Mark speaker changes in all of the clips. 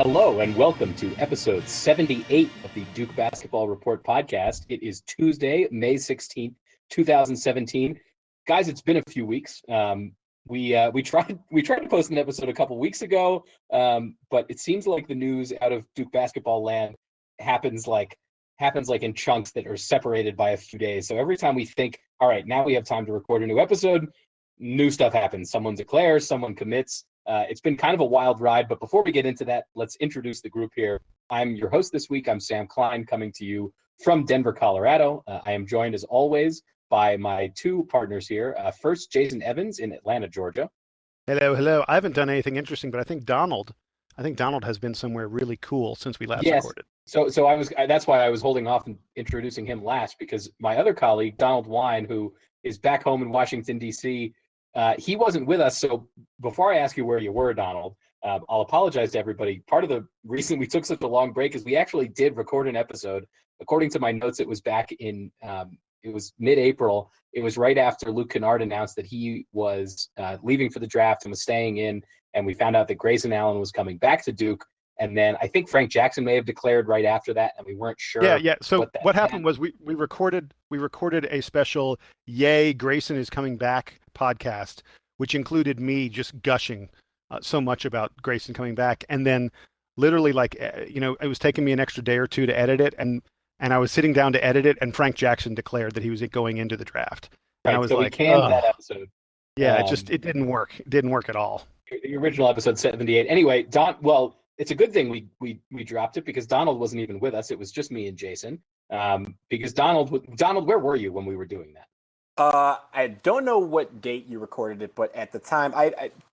Speaker 1: Hello and welcome to episode 78 of the Duke Basketball Report podcast. It is Tuesday, May 16th, 2017. Guys, it's been a few weeks. We tried to post an episode a couple weeks ago, but it seems like the news out of Duke basketball land happens like in chunks that are separated by a few days. So every time we think, all right, now we have time to record a new episode, new stuff happens. Someone declares, someone commits. It's been kind of a wild ride, but before we get into that, let's introduce the group here. I'm your host this week. I'm Sam Klein, coming to you from Denver, Colorado. I am joined, as always, by my two partners here. First, Jason Evans in Atlanta, Georgia.
Speaker 2: Hello. I haven't done anything interesting, but I think Donald has been somewhere really cool since we last recorded.
Speaker 1: So that's why I was holding off and introducing him last, because my other colleague, Donald Wine, who is back home in Washington, D.C., he wasn't with us. So before I ask you where you were, Donald, I'll apologize to everybody. Part of the reason we took such a long break is we actually did record an episode. According to my notes, it was back in, it was mid-April. It was right after Luke Kennard announced that he was leaving for the draft and was staying in. And we found out that Grayson Allen was coming back to Duke. And then I think Frank Jackson may have declared right after that, and we weren't sure.
Speaker 2: Yeah. So what happened was we recorded a special "Yay, Grayson is coming back" podcast, which included me just gushing so much about Grayson coming back, and then literally it was taking me an extra day or two to edit it, and I was sitting down to edit it, and Frank Jackson declared that he was going into the draft, and
Speaker 1: right,
Speaker 2: I was
Speaker 1: so
Speaker 2: like,
Speaker 1: we canned that episode.
Speaker 2: Yeah, it didn't work. It didn't work at all.
Speaker 1: The original episode 78. Anyway, it's a good thing we dropped it, because Donald wasn't even with us. It was just me and Jason. Because Donald, where were you when we were doing that?
Speaker 3: I don't know what date you recorded it, but at the time,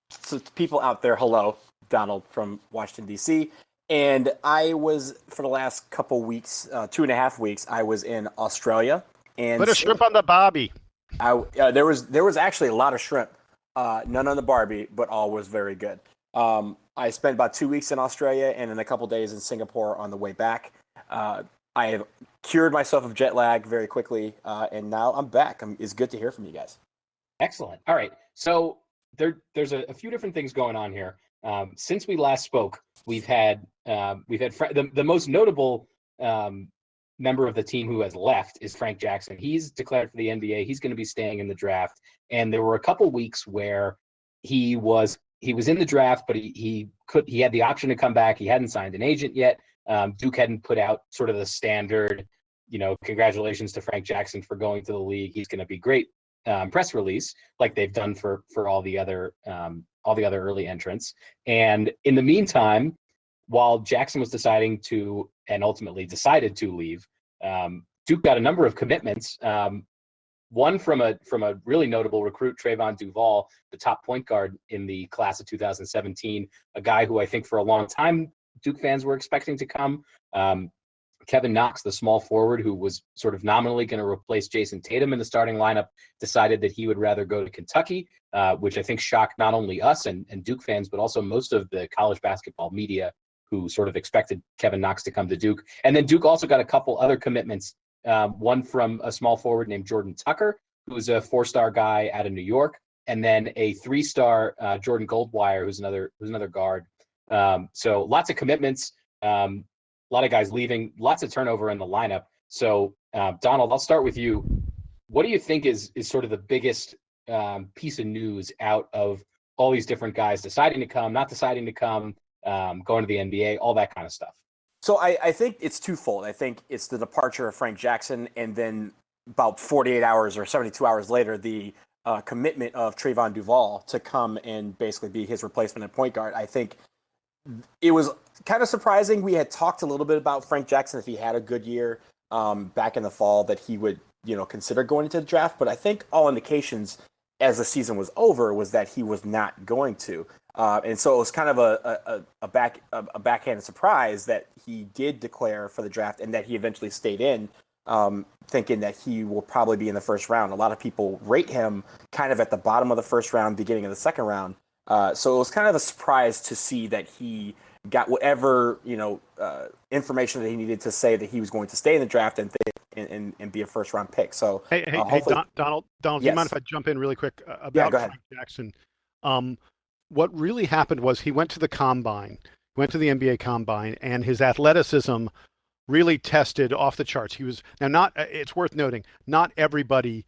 Speaker 3: so people out there, hello, Donald from Washington, D.C., and I was, for the last couple weeks, 2.5 weeks, I was in Australia. And
Speaker 2: put a shrimp on the barbie.
Speaker 3: There was actually a lot of shrimp, none on the barbie, but all was very good. I spent about 2 weeks in Australia and then a couple days in Singapore on the way back. I have cured myself of jet lag very quickly, and now I'm back. It's good to hear from you guys.
Speaker 1: Excellent. All right. So there's a few different things going on here. Since we last spoke, we've had the most notable member of the team who has left is Frank Jackson. He's declared for the NBA. He's going to be staying in the draft. And there were a couple weeks where he was in the draft, but he had the option to come back. He hadn't signed an agent yet. Duke hadn't put out sort of the standard, congratulations to Frank Jackson for going to the league. He's going to be great press release, like they've done for all the other early entrants. And in the meantime, while Jackson was deciding to, and ultimately decided to leave, Duke got a number of commitments. One from a really notable recruit, Trevon Duval, the top point guard in the class of 2017, a guy who I think for a long time Duke fans were expecting to come. Kevin Knox, the small forward who was sort of nominally going to replace Jason Tatum in the starting lineup, decided that he would rather go to Kentucky, which I think shocked not only us and Duke fans, but also most of the college basketball media, who sort of expected Kevin Knox to come to Duke. And then Duke also got a couple other commitments. One from a small forward named Jordan Tucker, who's a 4-star guy out of New York, and then a 3-star Jordan Goldwire, who's another guard. So lots of commitments, a lot of guys leaving, lots of turnover in the lineup. So Donald, I'll start with you. What do you think is sort of the biggest piece of news out of all these different guys deciding to come, not deciding to come, going to the NBA, all that kind of stuff?
Speaker 3: So I think it's twofold. I think it's the departure of Frank Jackson, and then about 48 hours or 72 hours later, the commitment of Trevon Duval to come and basically be his replacement at point guard. I think it was kind of surprising. We had talked a little bit about Frank Jackson, if he had a good year back in the fall, that he would consider going into the draft. But I think all indications as the season was over was that he was not going to. And so it was kind of a backhanded surprise that he did declare for the draft and that he eventually stayed in, thinking that he will probably be in the first round. A lot of people rate him kind of at the bottom of the first round, beginning of the second round. So it was kind of a surprise to see that he got whatever information that he needed to say that he was going to stay in the draft and be a first round pick. So
Speaker 2: hey, Donald,
Speaker 3: yes.
Speaker 2: Do you mind if I jump in really quick about Frank Jackson? What really happened was he went to the combine. went to the NBA Combine, and his athleticism really tested off the charts. He was now not. It's worth noting, not everybody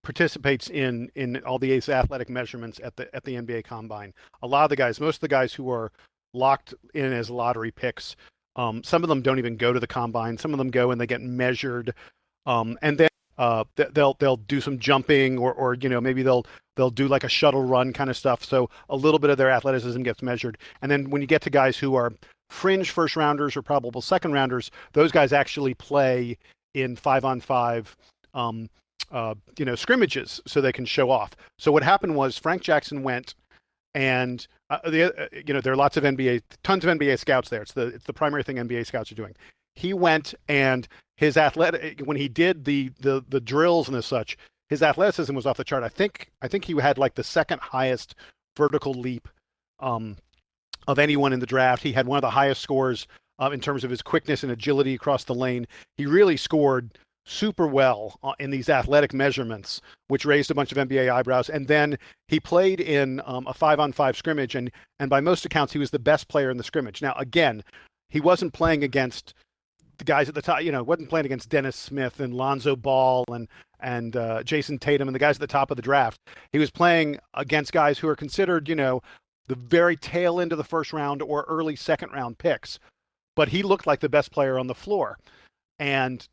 Speaker 2: participates in all these athletic measurements at the NBA Combine. A lot of the guys, most of the guys who are locked in as lottery picks, some of them don't even go to the Combine. Some of them go and they get measured, and then they'll do some jumping or maybe they'll do like a shuttle run kind of stuff. So a little bit of their athleticism gets measured. And then when you get to guys who are fringe first rounders or probable second rounders, those guys actually play in 5-on-5 scrimmages so they can show off. So what happened was Frank Jackson went and there are tons of NBA scouts there. It's the primary thing NBA scouts are doing. He went and his when he did the drills and such, his athleticism was off the chart. I think he had like the second highest vertical leap of anyone in the draft. He had one of the highest scores in terms of his quickness and agility across the lane. He really scored super well in these athletic measurements, which raised a bunch of NBA eyebrows. And then he played in a 5-on-5 scrimmage, and by most accounts, he was the best player in the scrimmage. Now, again, he wasn't playing against the guys at the top, wasn't playing against Dennis Smith and Lonzo Ball and Jason Tatum and the guys at the top of the draft. He was playing against guys who are considered, the very tail end of the first round or early second round picks. But he looked like the best player on the floor. And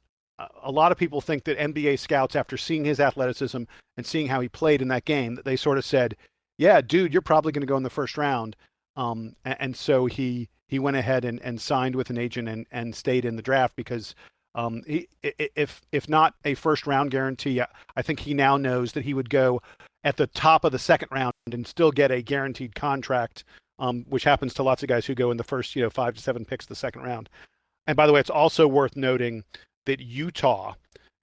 Speaker 2: a lot of people think that NBA scouts, after seeing his athleticism and seeing how he played in that game, that they sort of said, yeah, dude, you're probably going to go in the first round. And so he went ahead and signed with an agent and stayed in the draft because if not a first round guarantee, I think he now knows that he would go at the top of the second round and still get a guaranteed contract, which happens to lots of guys who go in the first 5 to 7 picks of the second round. And by the way, it's also worth noting that Utah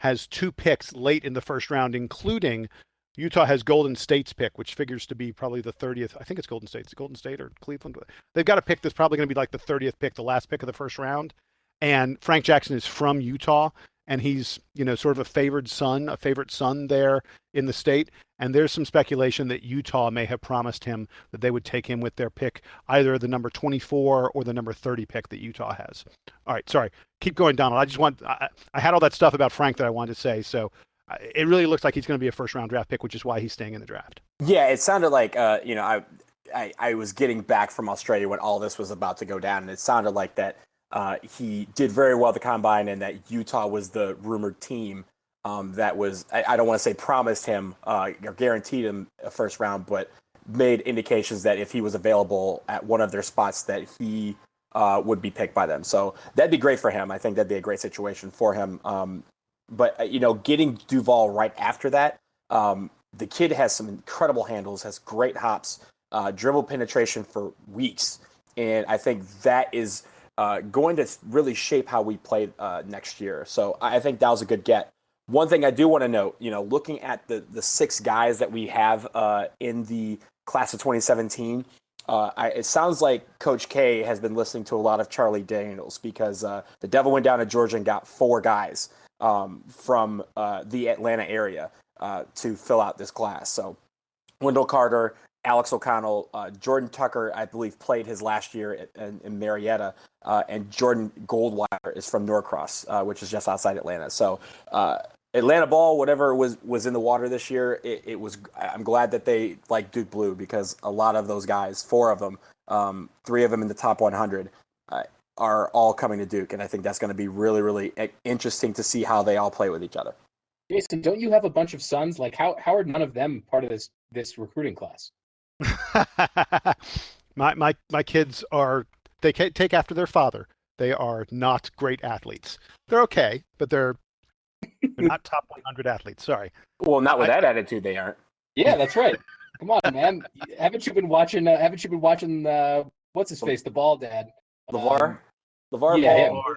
Speaker 2: has 2 picks late in the first round, including Utah has Golden State's pick, which figures to be probably the 30th. I think it's Golden State. It's Golden State or Cleveland. They've got a pick that's probably going to be like the 30th pick, the last pick of the first round. And Frank Jackson is from Utah, and he's, sort of a favorite son there in the state. And there's some speculation that Utah may have promised him that they would take him with their pick, either the number 24 or the number 30 pick that Utah has. All right, sorry. Keep going, Donald. I had all that stuff about Frank that I wanted to say, so it really looks like he's going to be a first-round draft pick, which is why he's staying in the draft.
Speaker 3: Yeah, it sounded like, I was getting back from Australia when all this was about to go down, and it sounded like that he did very well at the Combine and that Utah was the rumored team that was, I don't want to say promised him or guaranteed him a first round, but made indications that if he was available at one of their spots that he would be picked by them. So that'd be great for him. I think that'd be a great situation for him. But getting Duval right after that, the kid has some incredible handles, has great hops, dribble penetration for weeks. And I think that is going to really shape how we play next year. So I think that was a good get. One thing I do want to note, looking at the 6 guys that we have in the class of 2017, it sounds like Coach K has been listening to a lot of Charlie Daniels because the Devil went down to Georgia and got 4 guys from the Atlanta area to fill out this class. So Wendell Carter, Alex O'Connell, Jordan Tucker, I believe, played his last year in Marietta, and Jordan Goldwire is from Norcross, which is just outside Atlanta. So Atlanta ball, whatever was in the water this year, it was. I'm glad that they like Duke Blue because a lot of those guys, 4 of them, 3 of them in the top 100, are all coming to Duke, and I think that's going to be really, really interesting to see how they all play with each other.
Speaker 1: Jason, don't you have a bunch of sons? Like, how are none of them part of this recruiting class?
Speaker 2: my kids they take after their father. They are not great athletes. They're okay, but they're not top 100 athletes. Sorry.
Speaker 3: Well, not with that attitude, they aren't.
Speaker 1: Yeah, that's right. Come on, man. Haven't you been watching? What's his face? The ball dad.
Speaker 3: LeVar.
Speaker 1: Yeah,
Speaker 3: Ball.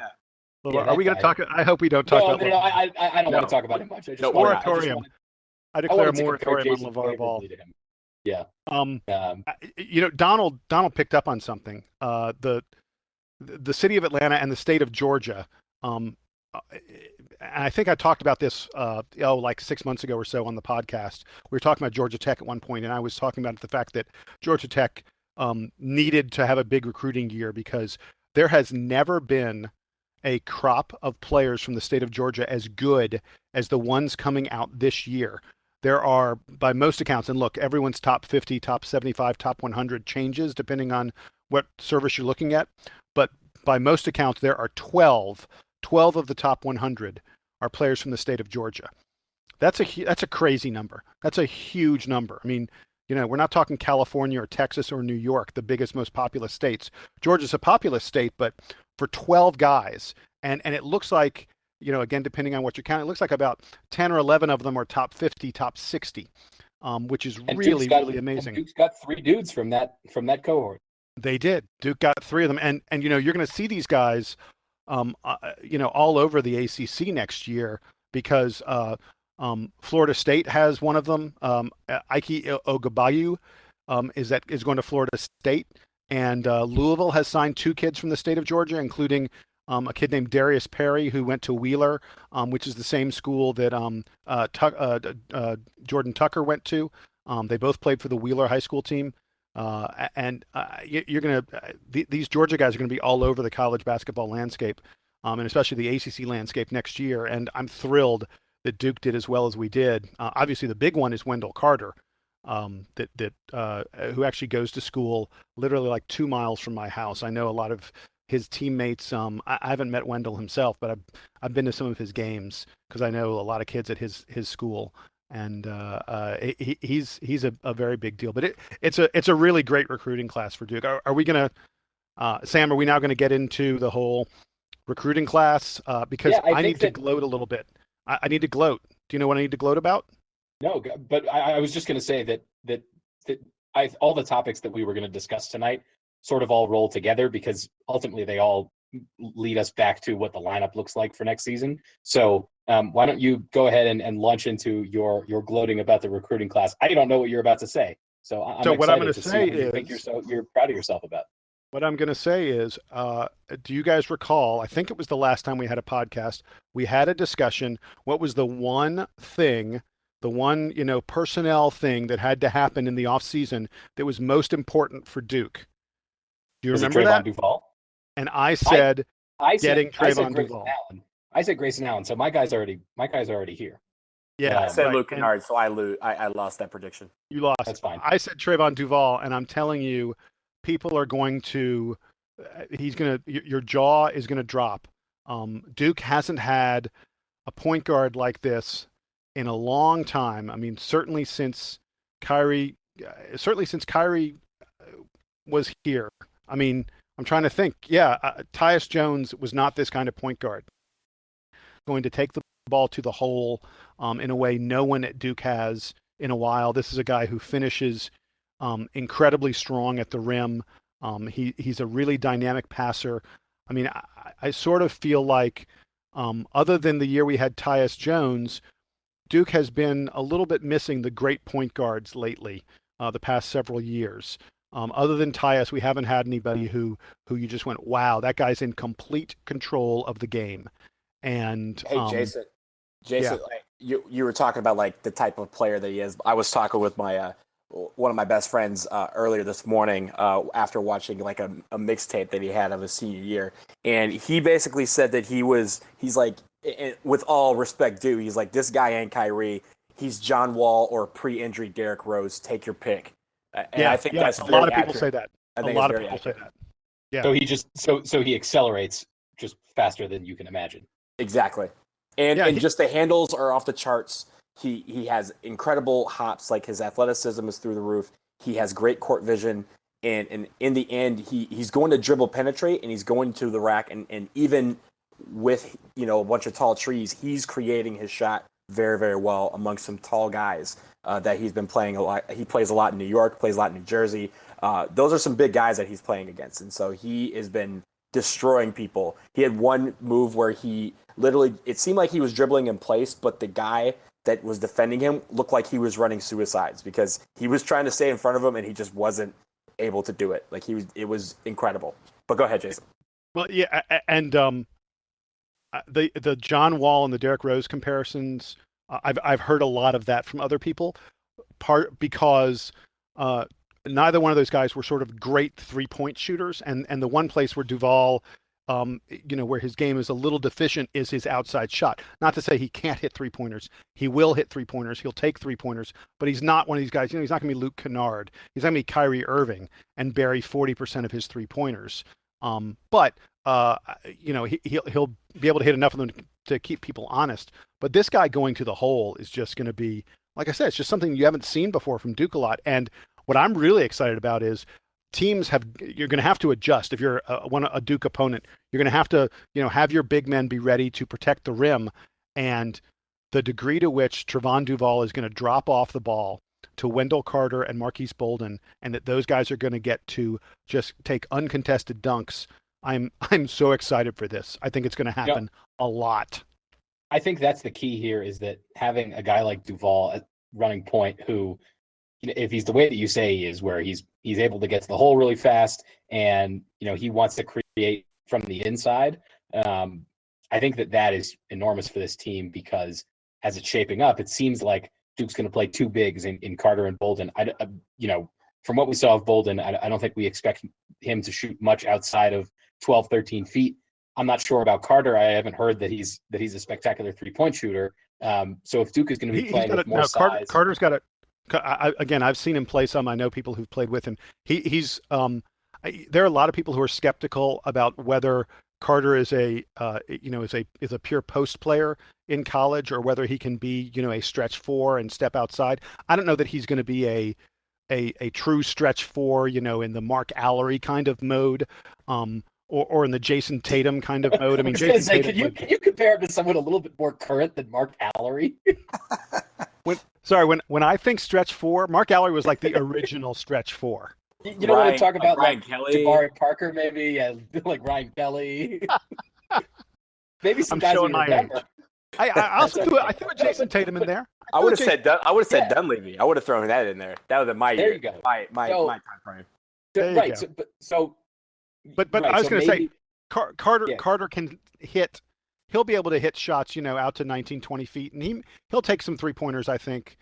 Speaker 2: Yeah, are we going to talk? I hope we don't talk about.
Speaker 1: No, I don't want to talk about him much.
Speaker 2: Moratorium. I declare a moratorium on LeVar Ball.
Speaker 1: Yeah.
Speaker 2: Donald picked up on something. The city of Atlanta and the state of Georgia. I think I talked about this like 6 months ago or so on the podcast. We were talking about Georgia Tech at one point, and I was talking about the fact that Georgia Tech needed to have a big recruiting year because there has never been a crop of players from the state of Georgia as good as the ones coming out this year. There are, by most accounts, and look, everyone's top 50, top 75, top 100 changes depending on what service you're looking at. But by most accounts, there are 12 of the top 100 are players from the state of Georgia. That's a crazy number. That's a huge number. I mean, we're not talking California or Texas or New York, the biggest, most populous states. Georgia's a populous state, but for 12 guys, and it looks like, again, depending on what you count, it looks like about 10 or 11 of them are top 50, top 60, which is really amazing.
Speaker 1: Duke's got 3 dudes from that cohort.
Speaker 2: They did. Duke got 3 of them, and you're going to see these guys, all over the ACC next year because Florida State has one of them. Ike Ogabayu is going to Florida State, and Louisville has signed 2 kids from the state of Georgia, including a kid named Darius Perry who went to Wheeler, which is the same school that Jordan Tucker went to. They both played for the Wheeler high school team. These Georgia guys are going to be all over the college basketball landscape, and especially the ACC landscape next year. And I'm thrilled that Duke did as well as we did. Obviously, the big one is Wendell Carter, who actually goes to school literally like 2 miles from my house. I know a lot of his teammates. I haven't met Wendell himself, but I've been to some of his games because I know a lot of kids at his school. And he's a very big deal. But it's a really great recruiting class for Duke. Are we gonna, Sam? Are we now going to get into the whole recruiting class? Because I need to gloat a little bit. I need to gloat. Do you know what I need to gloat about?
Speaker 1: No, but I was just going to say that all the topics that we were going to discuss tonight sort of all roll together because ultimately they all lead us back to what the lineup looks like for next season. So why don't you go ahead and launch into your gloating about the recruiting class? I don't know what you're about to say, so I'm excited
Speaker 2: what I'm going to
Speaker 1: see
Speaker 2: say
Speaker 1: what you think you're proud of yourself about.
Speaker 2: What I'm going to say is, do you guys recall? I think it was the last time we had a podcast. We had a discussion. What was the one thing, personnel thing that had to happen in the off season that was most important for Duke? Do you remember that?
Speaker 1: Duval?
Speaker 2: And I said, getting Trevon
Speaker 1: Duval. I said Grayson Allen. So my guy's already here.
Speaker 2: Yeah,
Speaker 3: I said Luke Kennard, so I lost that prediction.
Speaker 2: You lost.
Speaker 1: That's fine.
Speaker 2: I said Trevon Duval, and I'm telling you, people are going to. Your jaw is going to drop. Duke hasn't had a point guard like this in a long time. I mean, certainly since Kyrie was here. I mean, I'm trying to think. Yeah, Tyus Jones was not this kind of point guard. Going to take the ball to the hole in a way no one at Duke has in a while. This is a guy who finishes incredibly strong at the rim. He's a really dynamic passer. I mean, I sort of feel like other than the year we had Tyus Jones, Duke has been a little bit missing the great point guards lately, the past several years. Other than Tyus, we haven't had anybody who you just went, wow, that guy's in complete control of the game. And
Speaker 3: hey, Jason,
Speaker 2: yeah.
Speaker 3: like, you were talking about like the type of player that he is. I was talking with my one of my best friends earlier this morning after watching like a mixtape that he had of his senior year, and he basically said that he's like, with all respect due, he's like, this guy ain't Kyrie. He's John Wall or pre-injury Derrick Rose. Take your pick. And I think that's
Speaker 2: a lot of people
Speaker 3: accurate.
Speaker 2: say that.
Speaker 3: I think
Speaker 2: a lot of people say that. Yeah.
Speaker 1: So he just so he accelerates just faster than you can imagine.
Speaker 3: Exactly. And just the handles are off the charts. He has incredible hops, like his athleticism is through the roof. He has great court vision, and in the end, he's going to dribble penetrate, and he's going to the rack, and even with a bunch of tall trees, he's creating his shot very, very well amongst some tall guys that he's been playing a lot. He plays a lot in New York, plays a lot in New Jersey. Those are some big guys that he's playing against, and so he has been destroying people. He had one move where he literally, it seemed like he was dribbling in place, but the guy that was defending him looked like he was running suicides because he was trying to stay in front of him and he just wasn't able to do it. Like it was incredible. But go ahead, Jason.
Speaker 2: Well, yeah, and the John Wall and the Derrick Rose comparisons, I've heard a lot of that from other people, because neither one of those guys were sort of great 3-point shooters. And the one place where Duval, where his game is a little deficient is his outside shot. Not to say he can't hit 3-pointers. He will hit 3-pointers. He'll take 3-pointers, but he's not one of these guys. He's not going to be Luke Kennard. He's not going to be Kyrie Irving and bury 40% of his 3-pointers. But he'll be able to hit enough of them to keep people honest. But this guy going to the hole is just going to be, like I said, it's just something you haven't seen before from Duke a lot. And what I'm really excited about is you're going to have to adjust. If you're a Duke opponent, you're going to have your big men be ready to protect the rim. And the degree to which Trevon Duval is going to drop off the ball to Wendell Carter and Marquise Bolden, and that those guys are going to get to just take uncontested dunks. I'm so excited for this. I think it's going to happen a lot.
Speaker 1: I think that's the key here, is that having a guy like Duval at running point who, if he's the way that you say he is, where he's able to get to the hole really fast and he wants to create from the inside. I think that is enormous for this team, because as it's shaping up, it seems like Duke's going to play two bigs in Carter and Bolden. From what we saw of Bolden, I don't think we expect him to shoot much outside of 12, 13 feet. I'm not sure about Carter. I haven't heard that he's a spectacular 3-point shooter. So if Duke is going to be playing with more size,
Speaker 2: Carter's got again, I've seen him play some. I know people who've played with him. There are a lot of people who are skeptical about whether Carter is a pure post player in college, or whether he can be, a stretch 4 and step outside. I don't know that he's going to be a true stretch 4, in the Mark Allery kind of mode, or in the Jason Tatum kind of mode. I mean,
Speaker 1: can you compare him to someone a little bit more current than Mark Allery?
Speaker 2: When I think stretch 4, Mark Allery was like the original stretch 4.
Speaker 1: You know what I'm talking about,
Speaker 3: Ryan
Speaker 1: like
Speaker 3: Kelly.
Speaker 1: Jabari Parker, maybe, like Ryan Kelly. Maybe some guys we remember.
Speaker 2: I also threw a Jason Tatum in there.
Speaker 3: I would have said Dunleavy. I would have thrown that in there. That was my
Speaker 1: there
Speaker 3: year.
Speaker 1: You go.
Speaker 3: My time frame.
Speaker 1: Right.
Speaker 2: But I was going to say, Carter can hit. He'll be able to hit shots, out to 19, 20 feet, and he'll take some 3-pointers, I think.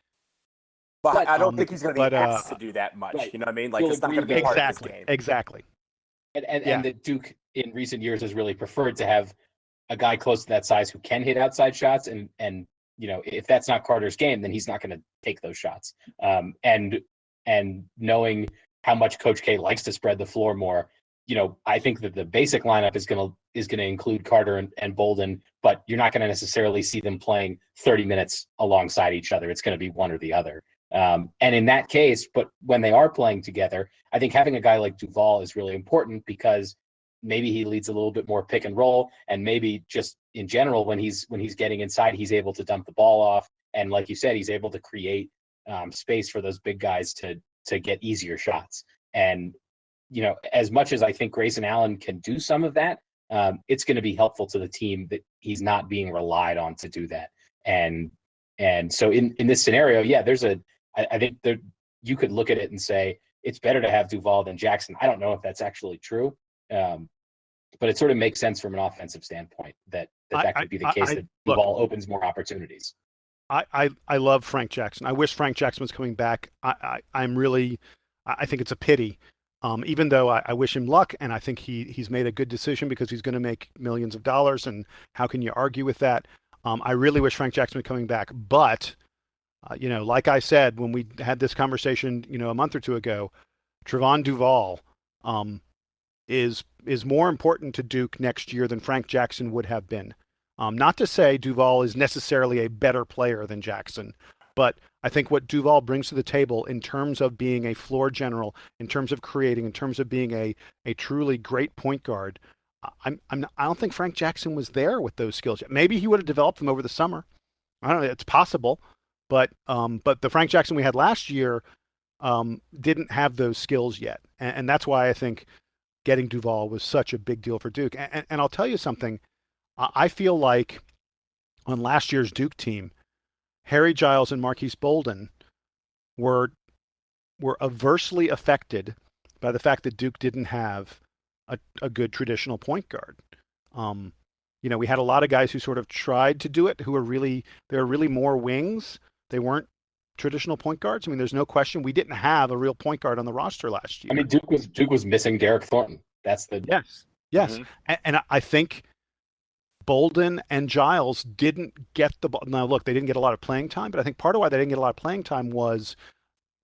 Speaker 3: But I don't think he's going to be asked to do that much. Right. You know what I mean? Like, it's not going to be part of this game.
Speaker 2: Exactly.
Speaker 1: And the Duke in recent years has really preferred to have a guy close to that size who can hit outside shots, and if that's not Carter's game, then he's not going to take those shots. And knowing how much Coach K likes to spread the floor more, I think that the basic lineup is going to include Carter and Bolden, but you're not going to necessarily see them playing 30 minutes alongside each other. It's going to be one or the other. And in that case, but when they are playing together, I think having a guy like Duval is really important, because maybe he leads a little bit more pick and roll, and maybe just in general, when he's getting inside, he's able to dump the ball off. And like you said, he's able to create space for those big guys to get easier shots. And, as much as I think Grayson Allen can do some of that, it's going to be helpful to the team that he's not being relied on to do that. And so in this scenario, I think you could look at it and say it's better to have Duval than Jackson. I don't know if that's actually true, but it sort of makes sense from an offensive standpoint that could be the case, that Duval opens more opportunities.
Speaker 2: I love Frank Jackson. I wish Frank Jackson was coming back. I think it's a pity, even though I wish him luck, and I think he's made a good decision, because he's going to make millions of dollars, and how can you argue with that? I really wish Frank Jackson was coming back, but like I said when we had this conversation, a month or two ago, Trevon Duval is more important to Duke next year than Frank Jackson would have been. Not to say Duval is necessarily a better player than Jackson, but I think what Duval brings to the table in terms of being a floor general, in terms of creating, in terms of being a truly great point guard, I don't think Frank Jackson was there with those skills yet. Maybe he would have developed them over the summer. I don't know. It's possible, but the Frank Jackson we had last year didn't have those skills yet, and that's why I think getting Duval was such a big deal for Duke. And I'll tell you something. I feel like on last year's Duke team, Harry Giles and Marquise Bolden were adversely affected by the fact that Duke didn't have a good traditional point guard. We had a lot of guys who sort of tried to do it, who were really more wings. They weren't traditional point guards. I mean, there's no question we didn't have a real point guard on the roster last year.
Speaker 1: I mean, Duke was missing Derek Thornton. That's the
Speaker 2: yes. And I think Bolden and Giles didn't get the ball. Now, look, they didn't get a lot of playing time, but I think part of why they didn't get a lot of playing time was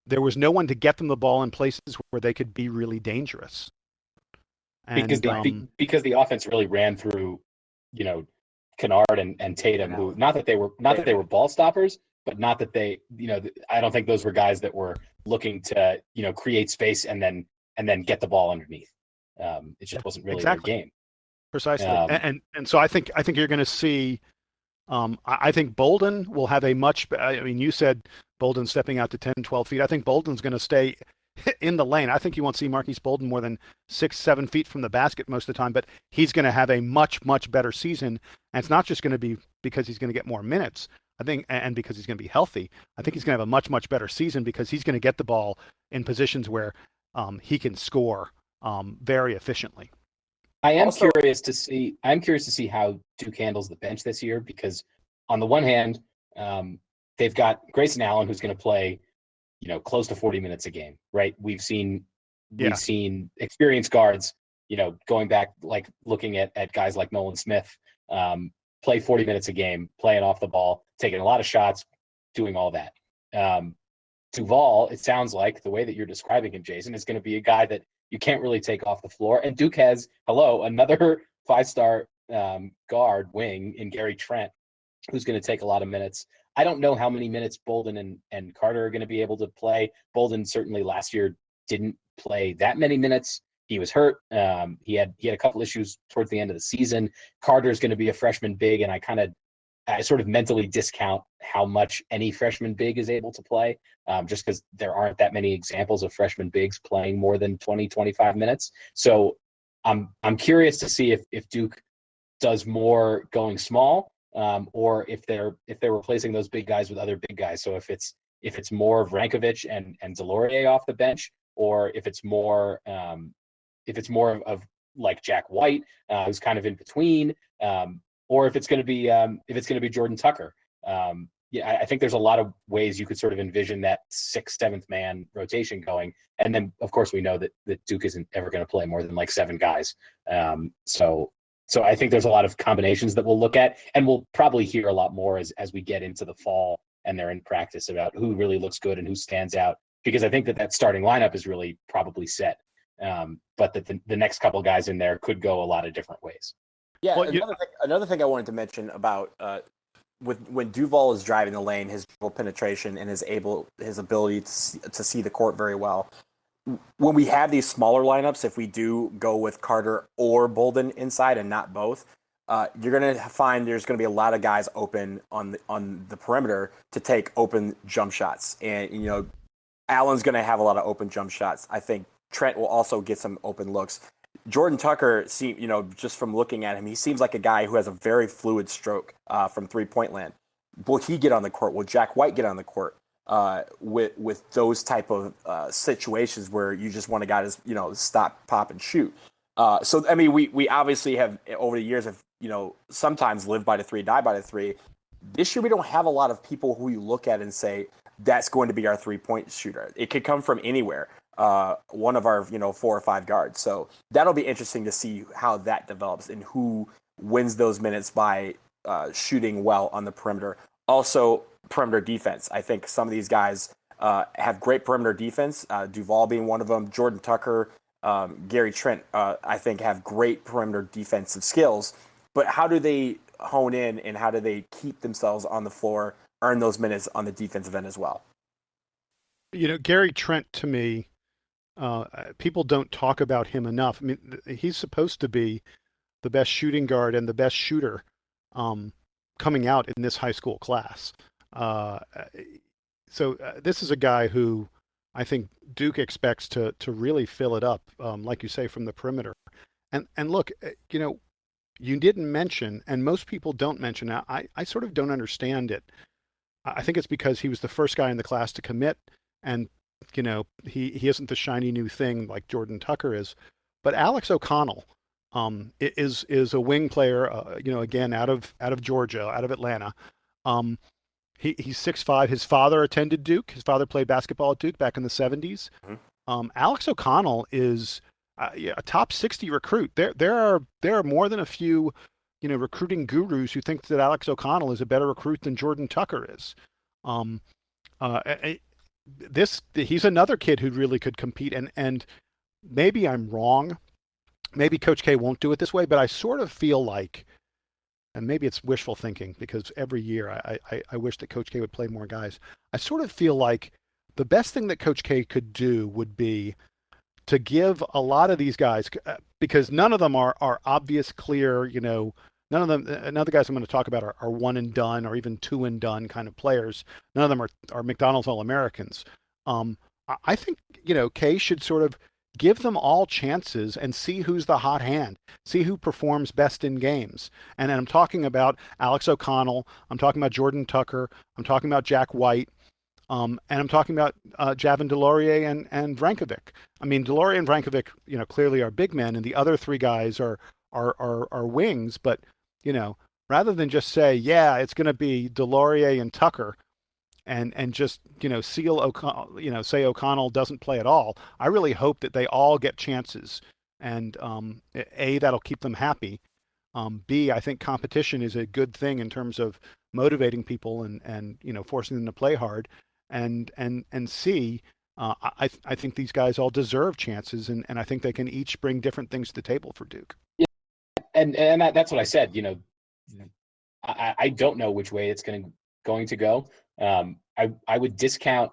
Speaker 2: there was no one to get them the ball in places where they could be really dangerous. And,
Speaker 1: because the offense really ran through, Kennard and Tatum, who not that they were ball stoppers, but not that they, I don't think those were guys that were looking to, create space and then get the ball underneath. It just wasn't really their game.
Speaker 2: Precisely. And so I think you're going to see. I think Bolden will have a much. I mean, you said Bolden stepping out to 10, 12 feet. I think Bolden's going to stay in the lane. I think you won't see Marquise Bolden more than 6, 7 feet from the basket most of the time, but he's going to have a much, much better season. And it's not just going to be because he's going to get more minutes, I think, and because he's going to be healthy. I think he's going to have a much, much better season because he's going to get the ball in positions where he can score very efficiently.
Speaker 1: I'm curious to see how Duke handles the bench this year, because on the one hand, they've got Grayson Allen, who's going to play, close to 40 minutes a game, right? We've seen experienced guards, going back, like looking at guys like Nolan Smith, play 40 minutes a game, playing off the ball, taking a lot of shots, doing all that. Duval, it sounds like the way that you're describing him, Jason, is going to be a guy that you can't really take off the floor. And Duke has, another 5-star guard wing in Gary Trent, who's going to take a lot of minutes. I don't know how many minutes Bolden and Carter are going to be able to play. Bolden certainly last year didn't play that many minutes. He was hurt. He had a couple issues towards the end of the season. Carter is going to be a freshman big, and I sort of mentally discount how much any freshman big is able to play, just because there aren't that many examples of freshman bigs playing more than 20, 25 minutes. So I'm curious to see if Duke does more going small, or if they're replacing those big guys with other big guys. So if it's more of Rankovic and Delorier off the bench, or if it's more of like Jack White, who's kind of in between, or if it's going to be Jordan Tucker. I think there's a lot of ways you could sort of envision that 6th, 7th man rotation going. And then, of course, we know that Duke isn't ever going to play more than like 7 guys. So I think there's a lot of combinations that we'll look at, and we'll probably hear a lot more as we get into the fall and they're in practice about who really looks good and who stands out, because I think that starting lineup is really probably set. But that the next couple guys in there could go a lot of different ways.
Speaker 3: Yeah, well, another thing I wanted to mention about when Duval is driving the lane, his penetration and his ability to see the court very well. When we have these smaller lineups, if we do go with Carter or Bolden inside and not both, you're going to find there's going to be a lot of guys open on the perimeter to take open jump shots. And, Allen's going to have a lot of open jump shots. I think Trent will also get some open looks. Jordan Tucker, just from looking at him, he seems like a guy who has a very fluid stroke from three-point land. Will he get on the court? Will Jack White get on the court with those type of situations where you just want a guy to stop, pop, and shoot? So I mean, we obviously have over the years have sometimes lived by the 3, die by the 3. This year we don't have a lot of people who you look at and say that's going to be our 3-point shooter. It could come from anywhere. One of our 4 or 5 guards. So that'll be interesting to see how that develops and who wins those minutes by shooting well on the perimeter. Also, perimeter defense. I think some of these guys have great perimeter defense. Duval being one of them. Jordan Tucker, Gary Trent, I think have great perimeter defensive skills. But how do they hone in and how do they keep themselves on the floor, earn those minutes on the defensive end as well?
Speaker 2: Gary Trent, to me, people don't talk about him enough. I mean, he's supposed to be the best shooting guard and the best shooter coming out in this high school class. So this is a guy who I think Duke expects to really fill it up, like you say, from the perimeter. And look, you didn't mention, and most people don't mention, now I sort of don't understand it. I think it's because he was the first guy in the class to commit, and he isn't the shiny new thing like Jordan Tucker is, but Alex O'Connell is a wing player, again out of Georgia, out of Atlanta. He's 6'5". His father attended Duke. His father played basketball at Duke back in the 70s. Alex O'Connell is a top 60 recruit. There are more than a few, recruiting gurus who think that Alex O'Connell is a better recruit than Jordan Tucker is. He's another kid who really could compete. And maybe I'm wrong. Maybe Coach K won't do it this way, but I sort of feel like, and maybe it's wishful thinking because every year I wish that Coach K would play more guys. I sort of feel like the best thing that Coach K could do would be to give a lot of these guys, because none of them are obvious, clear, none of the guys I'm going to talk about are one and done or even two and done kind of players. None of them are McDonald's All-Americans. I think, K should sort of give them all chances and see who's the hot hand, see who performs best in games. And I'm talking about Alex O'Connell. I'm talking about Jordan Tucker. I'm talking about Jack White. And I'm talking about Javin DeLaurier and Vrankovic. I mean, DeLaurier and Vrankovic, clearly are big men, and the other three guys are wings. But, rather than just say, yeah, it's going to be DeLaurier and Tucker, and just seal O'Connell, say O'Connell doesn't play at all. I really hope that they all get chances, and A, that'll keep them happy. B, I think competition is a good thing in terms of motivating people and forcing them to play hard. And C, I think these guys all deserve chances, and I think they can each bring different things to the table for Duke.
Speaker 1: Yeah, and that's what I said. I don't know which way it's going to go. I would discount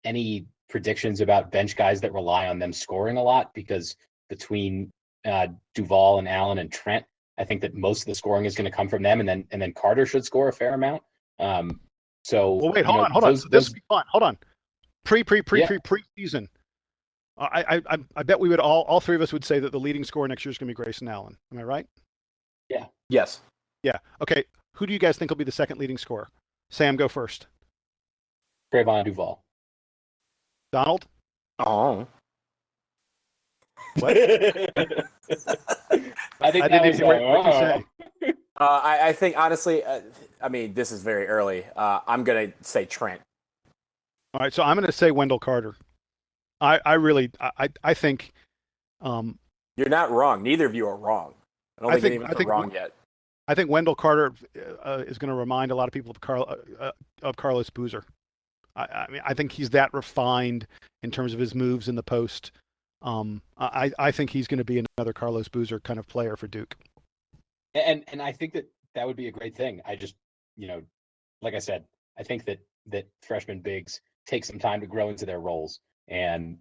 Speaker 1: any predictions about bench guys that rely on them scoring a lot, because between Duval and Allen and Trent, I think that most of the scoring is going to come from them, and then Carter should score a fair amount.
Speaker 2: Well, wait, hold on. So this would be fun. Hold on. Pre-season. I bet we would all three of us would say that the leading scorer next year is going to be Grayson Allen. Am I right?
Speaker 1: Yeah.
Speaker 3: Yes.
Speaker 2: Yeah. Okay. Who do you guys think will be the second leading scorer? Sam, go first.
Speaker 1: Trevon Duval.
Speaker 2: Donald?
Speaker 3: Oh.
Speaker 2: What?
Speaker 1: I think
Speaker 2: I didn't even hear what you say.
Speaker 3: I think, honestly, this is very early. I'm going to say Trent.
Speaker 2: All right, so I'm going to say Wendell Carter. I think...
Speaker 3: You're not wrong. Neither of you are wrong. I don't think any of us are wrong yet.
Speaker 2: I think Wendell Carter is going to remind a lot of people of Carlos Boozer. I think he's that refined in terms of his moves in the post. I think he's going to be another Carlos Boozer kind of player for Duke.
Speaker 1: And I think that would be a great thing. I just, like I said, I think that freshman bigs take some time to grow into their roles, and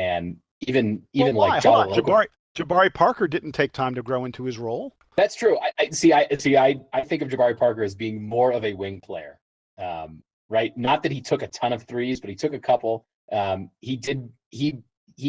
Speaker 1: even like
Speaker 2: Jabari Parker didn't take time to grow into his role.
Speaker 1: That's true. I think of Jabari Parker as being more of a wing player, right? Not that he took a ton of threes, but he took a couple. He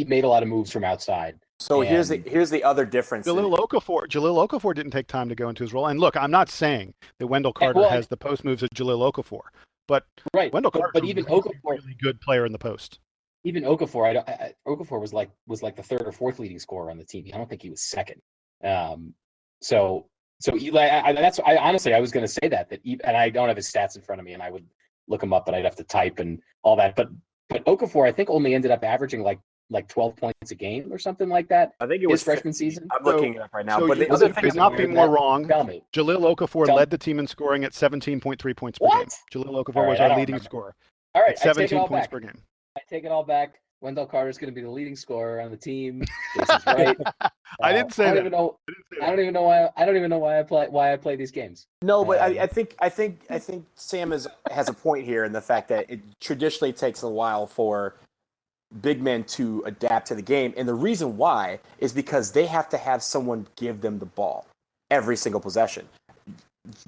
Speaker 1: made a lot of moves from outside.
Speaker 3: So here's the other difference.
Speaker 2: Jahlil Okafor didn't take time to go into his role. And look, I'm not saying that Wendell Carter has the post moves of Jahlil Okafor, but
Speaker 1: right.
Speaker 2: Wendell Carter
Speaker 1: but even
Speaker 2: really,
Speaker 1: Okafor,
Speaker 2: really good player in the post.
Speaker 1: Even Okafor, Okafor was like the third or fourth leading scorer on the team. I don't think he was second. So honestly, I was going to say that and I don't have his stats in front of me, and I would look him up, but I'd have to type and all that. But Okafor, I think, only ended up averaging like 12 points a game or something like that.
Speaker 3: I think it was
Speaker 1: his freshman season.
Speaker 3: I'm looking it up right now.
Speaker 2: So
Speaker 3: but the other thing
Speaker 2: is not being more wrong.
Speaker 1: Tell me.
Speaker 2: Jahlil Okafor led the team in scoring at 17.3 points per game. Jahlil Okafor was our leading scorer.
Speaker 1: All right,
Speaker 2: 17 points per game.
Speaker 1: I take it all back. Wendell Carter is going to be the leading scorer on the team. This is right.
Speaker 2: I didn't say that.
Speaker 1: I don't even know why I play these games.
Speaker 3: No, but I think Sam has a point here in the fact that it traditionally takes a while for big men to adapt to the game, and the reason why is because they have to have someone give them the ball every single possession.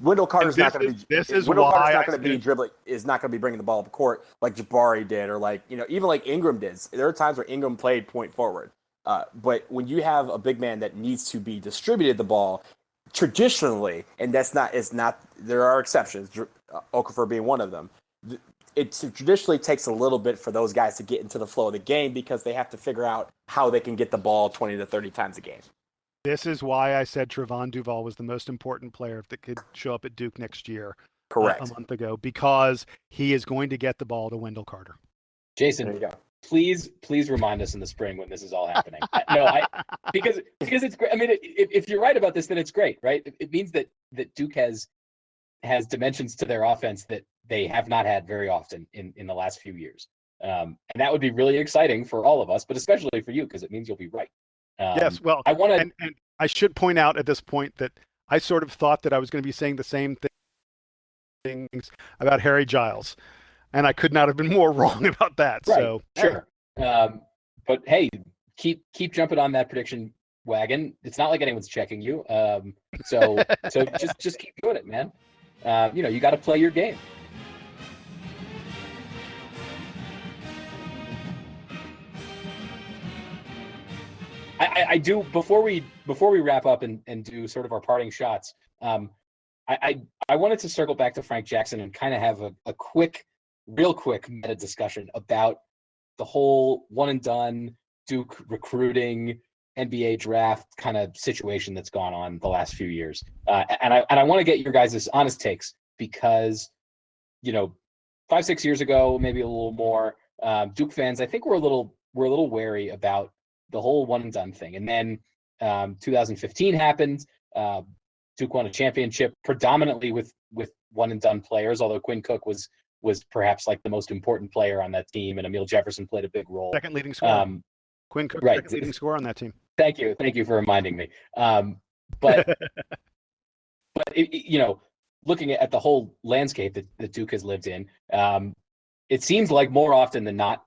Speaker 3: Wendell Carter's not going to be dribbling, is not going to be bringing the ball up the court like Jabari did, or like even like Ingram did. There are times where Ingram played point forward, but when you have a big man that needs to be distributed the ball, traditionally, and there are exceptions, Okafor being one of them. It traditionally takes a little bit for those guys to get into the flow of the game because they have to figure out how they can get the ball 20 to 30 times a game.
Speaker 2: This is why I said Trevon Duval was the most important player that could show up at Duke next year.
Speaker 3: Correct.
Speaker 2: a month ago, because he is going to get the ball to Wendell Carter.
Speaker 1: Jason,
Speaker 3: There you go.
Speaker 1: please remind us in the spring when this is all happening. Because it's great. I mean, if you're right about this, then it's great, right? It means that Duke has dimensions to their offense that they have not had very often in the last few years. And that would be really exciting for all of us, but especially for you, because it means you'll be right.
Speaker 2: Yes, well,
Speaker 1: I want to,
Speaker 2: and I should point out at this point that I sort of thought that I was going to be saying the same things about Harry Giles, and I could not have been more wrong about that.
Speaker 1: right,
Speaker 2: So
Speaker 1: sure. But hey, keep jumping on that prediction wagon. It's not like anyone's checking you. So just keep doing it, man. You got to play your game. I do, before we wrap up and do sort of our parting shots. I wanted to circle back to Frank Jackson and kind of have a real quick meta discussion about the whole one and done Duke recruiting, NBA draft kind of situation that's gone on the last few years. And I want to get your guys' honest takes, because 5-6 years ago, maybe a little more, Duke fans, I think we're a little wary about the whole one and done thing. And then 2015 happened. Duke won a championship predominantly with one and done players, although Quinn Cook was perhaps like the most important player on that team, and Emil Jefferson played a big role.
Speaker 2: Second leading scorer. Quinn Cook,
Speaker 1: right.
Speaker 2: second leading scorer on that team.
Speaker 1: Thank you for reminding me. But looking at the whole landscape that Duke has lived in, it seems like more often than not,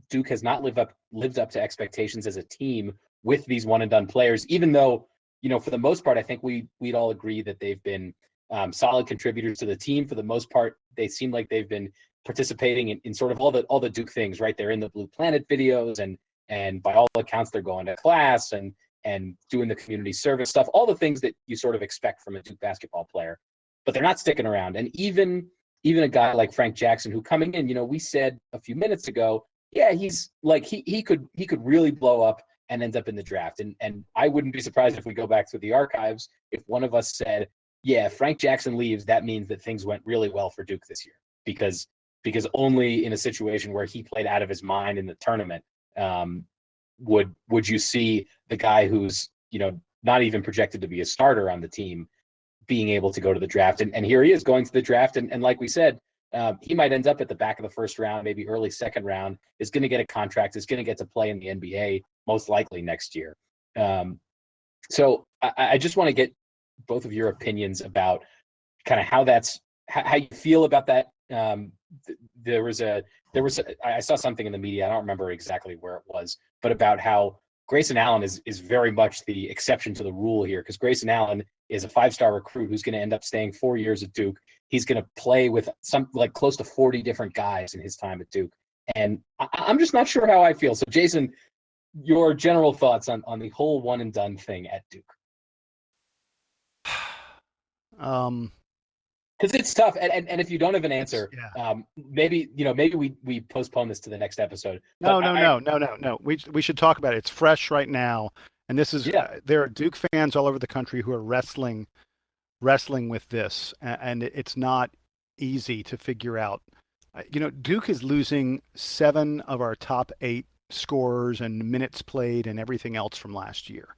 Speaker 1: Duke has not lived up to expectations as a team with these one and done players, even though, for the most part, I think we'd all agree that they've been solid contributors to the team. For the most part, they seem like they've been participating in sort of all the Duke things, right? They're in the Blue Planet videos, and by all accounts, they're going to class and doing the community service stuff, all the things that you sort of expect from a Duke basketball player. But they're not sticking around. And even a guy like Frank Jackson, who coming in, we said a few minutes ago, yeah, he's like he could really blow up and end up in the draft. And I wouldn't be surprised if we go back through the archives if one of us said, yeah, if Frank Jackson leaves, that means that things went really well for Duke this year, because only in a situation where he played out of his mind in the tournament would you see the guy who's not even projected to be a starter on the team being able to go to the draft. And here he is going to the draft, and like we said, he might end up at the back of the first round, maybe early second round, is going to get a contract, is going to get to play in the NBA most likely next year. So I just want to get both of your opinions about kind of how you feel about that. I saw something in the media, I don't remember exactly where it was, but about how Grayson Allen is very much the exception to the rule here, because Grayson Allen is a 5-star recruit who's going to end up staying 4 years at Duke. He's going to play with close to 40 different guys in his time at Duke. And I'm just not sure how I feel. So Jason, your general thoughts on the whole one and done thing at Duke. Because it's tough, and if you don't have an answer, maybe we postpone this to the next episode.
Speaker 2: No. We should talk about it. It's fresh right now, and this is there are Duke fans all over the country who are wrestling with this, and it's not easy to figure out. Duke is losing 7 of our top 8 scorers and minutes played and everything else from last year.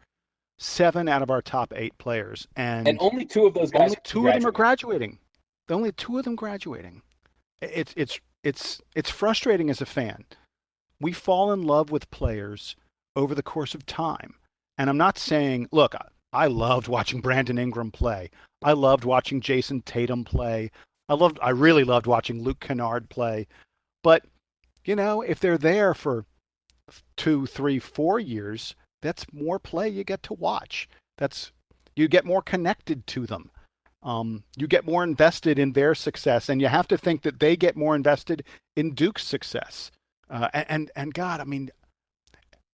Speaker 2: 7 out of our top 8 players, and
Speaker 1: only 2 of those guys.
Speaker 2: Only 2 of them are graduating. Only 2 of them graduating. It's frustrating as a fan. We fall in love with players over the course of time, and I'm not saying, look, I loved watching Brandon Ingram play. I loved watching Jason Tatum play. I really loved watching Luke Kennard play. But if they're there for 2, 3, 4 years, that's more play you get to watch. You get more connected to them. You get more invested in their success, and you have to think that they get more invested in Duke's success. And God, I mean,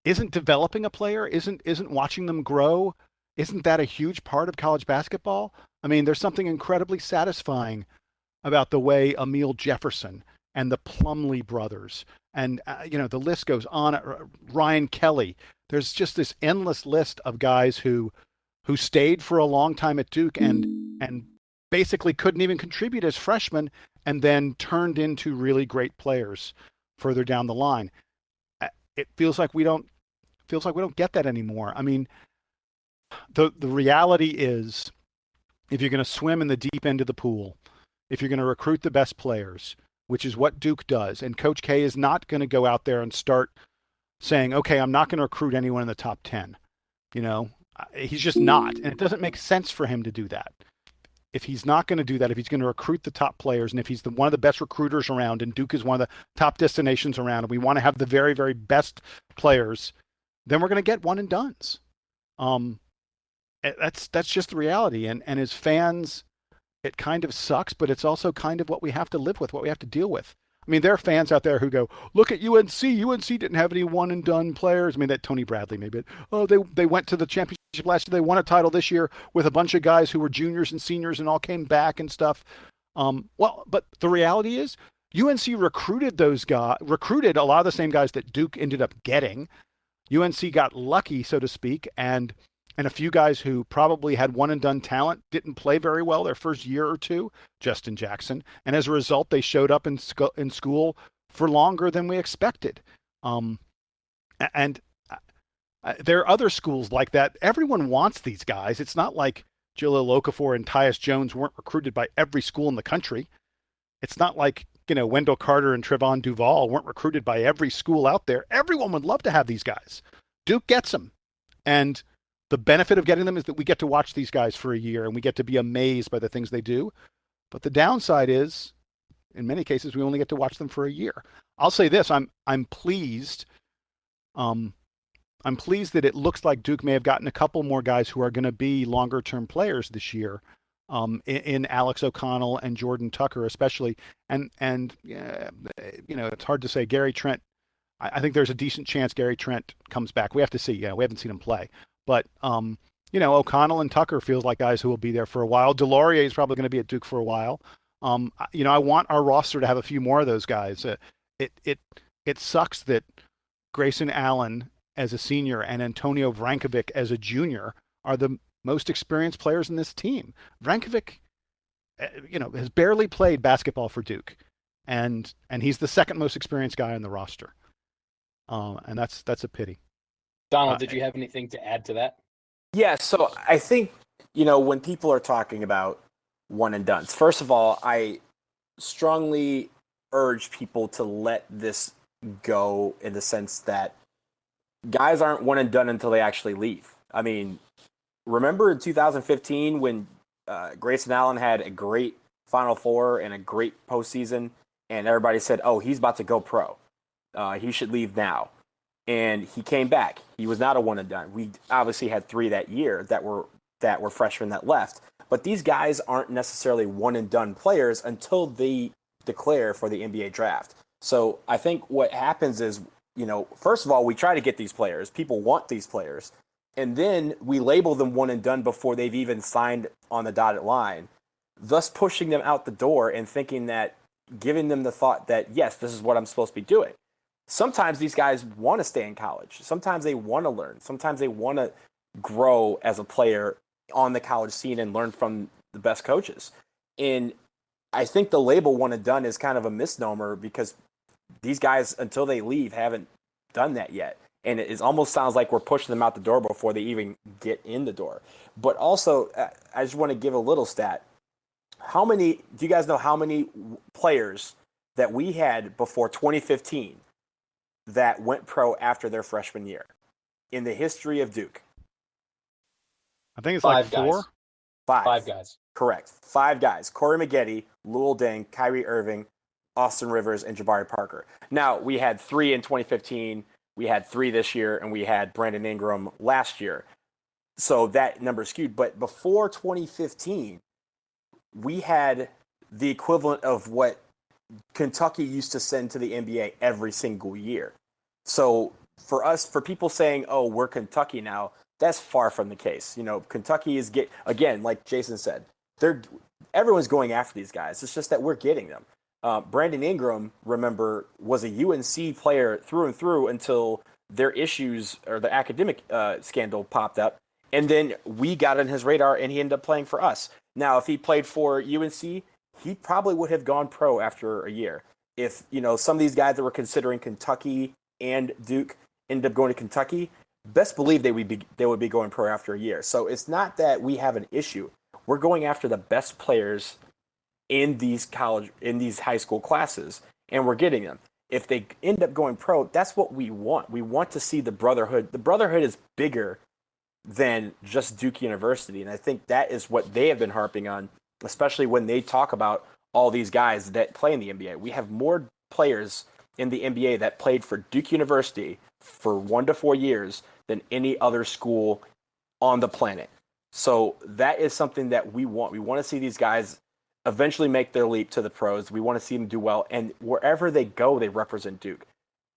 Speaker 2: isn't developing a player, isn't watching them grow, isn't that a huge part of college basketball? I mean, there's something incredibly satisfying about the way Emil Jefferson and the Plumlee brothers, and the list goes on. Ryan Kelly. There's just this endless list of guys who stayed for a long time at Duke and basically couldn't even contribute as freshmen and then turned into really great players further down the line. It feels like we don't get that anymore. I mean, the reality is, if you're going to swim in the deep end of the pool, if you're going to recruit the best players, which is what Duke does, and Coach K is not going to go out there and start saying, okay, I'm not going to recruit anyone in the top 10. He's just not. And it doesn't make sense for him to do that. If he's not going to do that, if he's going to recruit the top players, and if he's one of the best recruiters around, and Duke is one of the top destinations around, and we want to have the very, very best players, then we're going to get one and dones. That's just the reality. And as fans, it kind of sucks, but it's also kind of what we have to live with, what we have to deal with. I mean, there are fans out there who go, look at UNC. UNC didn't have any one and done players. I mean, that Tony Bradley maybe. Oh, they went to the championship last year. They won a title this year with a bunch of guys who were juniors and seniors and all came back and stuff. But the reality is UNC recruited a lot of the same guys that Duke ended up getting. UNC got lucky, so to speak, and a few guys who probably had one and done talent didn't play very well their first year or two, Justin Jackson. And as a result, they showed up in school for longer than we expected. And there are other schools like that. Everyone wants these guys. It's not like Jalil Okafor and Tyus Jones weren't recruited by every school in the country. It's not like, Wendell Carter and Trevon Duval weren't recruited by every school out there. Everyone would love to have these guys. Duke gets them. And the benefit of getting them is that we get to watch these guys for a year and we get to be amazed by the things they do. But the downside is, in many cases, we only get to watch them for a year. I'll say this, I'm pleased. I'm pleased that it looks like Duke may have gotten a couple more guys who are going to be longer term players this year, in Alex O'Connell and Jordan Tucker especially. And it's hard to say. Gary Trent, I think there's a decent chance Gary Trent comes back. We have to see. We haven't seen him play. But, O'Connell and Tucker feels like guys who will be there for a while. DeLaurier is probably going to be at Duke for a while. I want our roster to have a few more of those guys. It sucks that Grayson Allen as a senior and Antonio Vrankovic as a junior are the most experienced players in this team. Vrankovic, has barely played basketball for Duke, and he's the second most experienced guy on the roster. And that's a pity.
Speaker 1: Donald, did you have anything to add to that?
Speaker 3: Yeah, so I think, when people are talking about one and dones, first of all, I strongly urge people to let this go in the sense that guys aren't one and done until they actually leave. I mean, remember in 2015 when Grayson Allen had a great Final Four and a great postseason, and everybody said, oh, he's about to go pro. He should leave now. And he came back. He was not a one and done. We obviously had 3 that year that were freshmen that left. But these guys aren't necessarily one and done players until they declare for the NBA draft. So I think what happens is, first of all, we try to get these players. People want these players. And then we label them one and done before they've even signed on the dotted line, thus pushing them out the door and thinking that, giving them the thought that, yes, this is what I'm supposed to be doing. Sometimes these guys want to stay in college. Sometimes they want to learn. Sometimes they want to grow as a player on the college scene and learn from the best coaches. And I think the label one and done is kind of a misnomer because these guys, until they leave, haven't done that yet. And it almost sounds like we're pushing them out the door before they even get in the door. But also, I just want to give a little stat. Do you guys know how many players that we had before 2015 that went pro after their freshman year in the history of Duke?
Speaker 2: I think it's
Speaker 1: 5
Speaker 2: like 4.
Speaker 1: guys.
Speaker 3: 5
Speaker 1: guys.
Speaker 3: Correct. 5 guys. Corey Maggette, Lul Deng, Kyrie Irving, Austin Rivers, and Jabari Parker. Now, we had 3 in 2015. We had 3 this year, and we had Brandon Ingram last year. So that number skewed. But before 2015, we had the equivalent of what Kentucky used to send to the NBA every single year. So for people saying, oh, we're Kentucky now, that's far from the case. Kentucky is again, like Jason said, everyone's going after these guys. It's just that we're getting them. Brandon Ingram, remember, was a UNC player through and through until their issues or the academic scandal popped up. And then we got on his radar and he ended up playing for us. Now, if he played for UNC, he probably would have gone pro after a year. If, some of these guys that were considering Kentucky and Duke ended up going to Kentucky, best believe they would be going pro after a year. So it's not that we have an issue. We're going after the best players in these high school classes, and we're getting them. If they end up going pro, that's what we want. We want to see the brotherhood. The brotherhood is bigger than just Duke University, and I think that is what they have been harping on, especially when they talk about all these guys that play in the NBA. We have more players in the NBA that played for Duke University for 1 to 4 years than any other school on the planet. So that is something that we want. We want to see these guys eventually make their leap to the pros. We want to see them do well, and wherever they go, they represent Duke.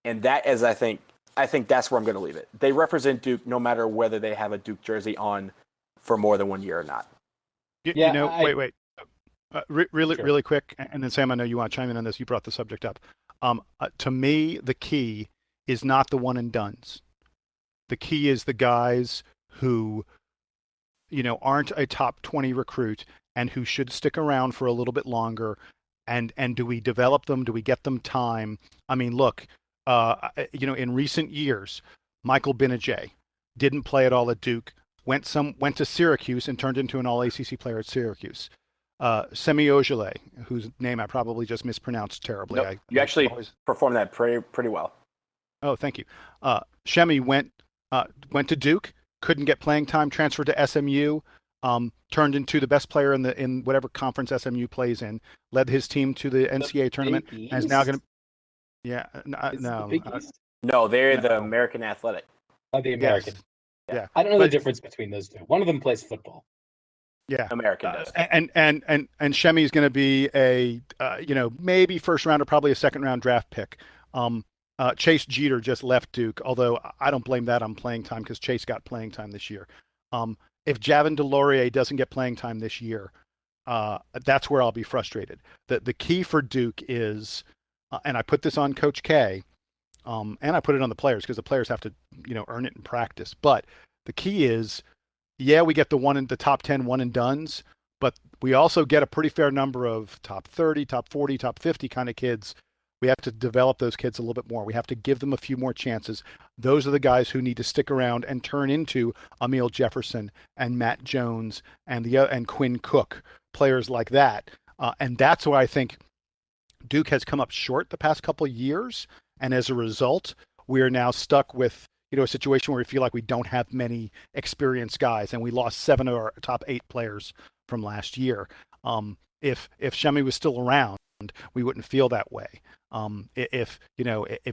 Speaker 3: And that is, I think that's where I'm going to leave it. They represent Duke no matter whether they have a Duke jersey on for more than 1 year or not.
Speaker 2: Wait. Really,
Speaker 1: Sure.
Speaker 2: really quick, and then Sam, I know you want to chime in on this. You brought the subject up. To me, the key is not the one and dones. The key is the guys who, aren't a top 20 recruit and who should stick around for a little bit longer. And do we develop them? Do we get them time? I mean, look, in recent years, Michael Benajay didn't play at all at Duke. Went to Syracuse and turned into an All-ACC player at Syracuse. Semi Ojeleye, whose name I probably just mispronounced terribly.
Speaker 3: Nope, you actually performed that pretty well.
Speaker 2: Oh, thank you. Shemi went to Duke, couldn't get playing time, transferred to SMU, turned into the best player in whatever conference SMU plays in, led his team to the NCAA tournament, and is now going to. Yeah,
Speaker 3: No, they're the American Athletic.
Speaker 1: Oh, the American.
Speaker 2: Yes. Yeah.
Speaker 1: I don't know the difference between those two. One of them plays football.
Speaker 2: Yeah,
Speaker 3: American does.
Speaker 2: And Shemi is going to be a maybe first round or probably a second round draft pick. Chase Jeter just left Duke, although I don't blame that on playing time because Chase got playing time this year. If Javin DeLaurier doesn't get playing time this year, that's where I'll be frustrated. The key for Duke is, and I put this on Coach K, and I put it on the players because the players have to earn it in practice. But the key is, yeah, we get the top 10 one and dones, but we also get a pretty fair number of top 30, top 40, top 50 kind of kids. We have to develop those kids a little bit more. We have to give them a few more chances. Those are the guys who need to stick around and turn into Emil Jefferson and Matt Jones and Quinn Cook, players like that. And that's why I think Duke has come up short the past couple of years. And as a result, we are now stuck with a situation where we feel like we don't have many experienced guys, and we lost 7 of our top 8 players from last year. If Shemi was still around, we wouldn't feel that way. If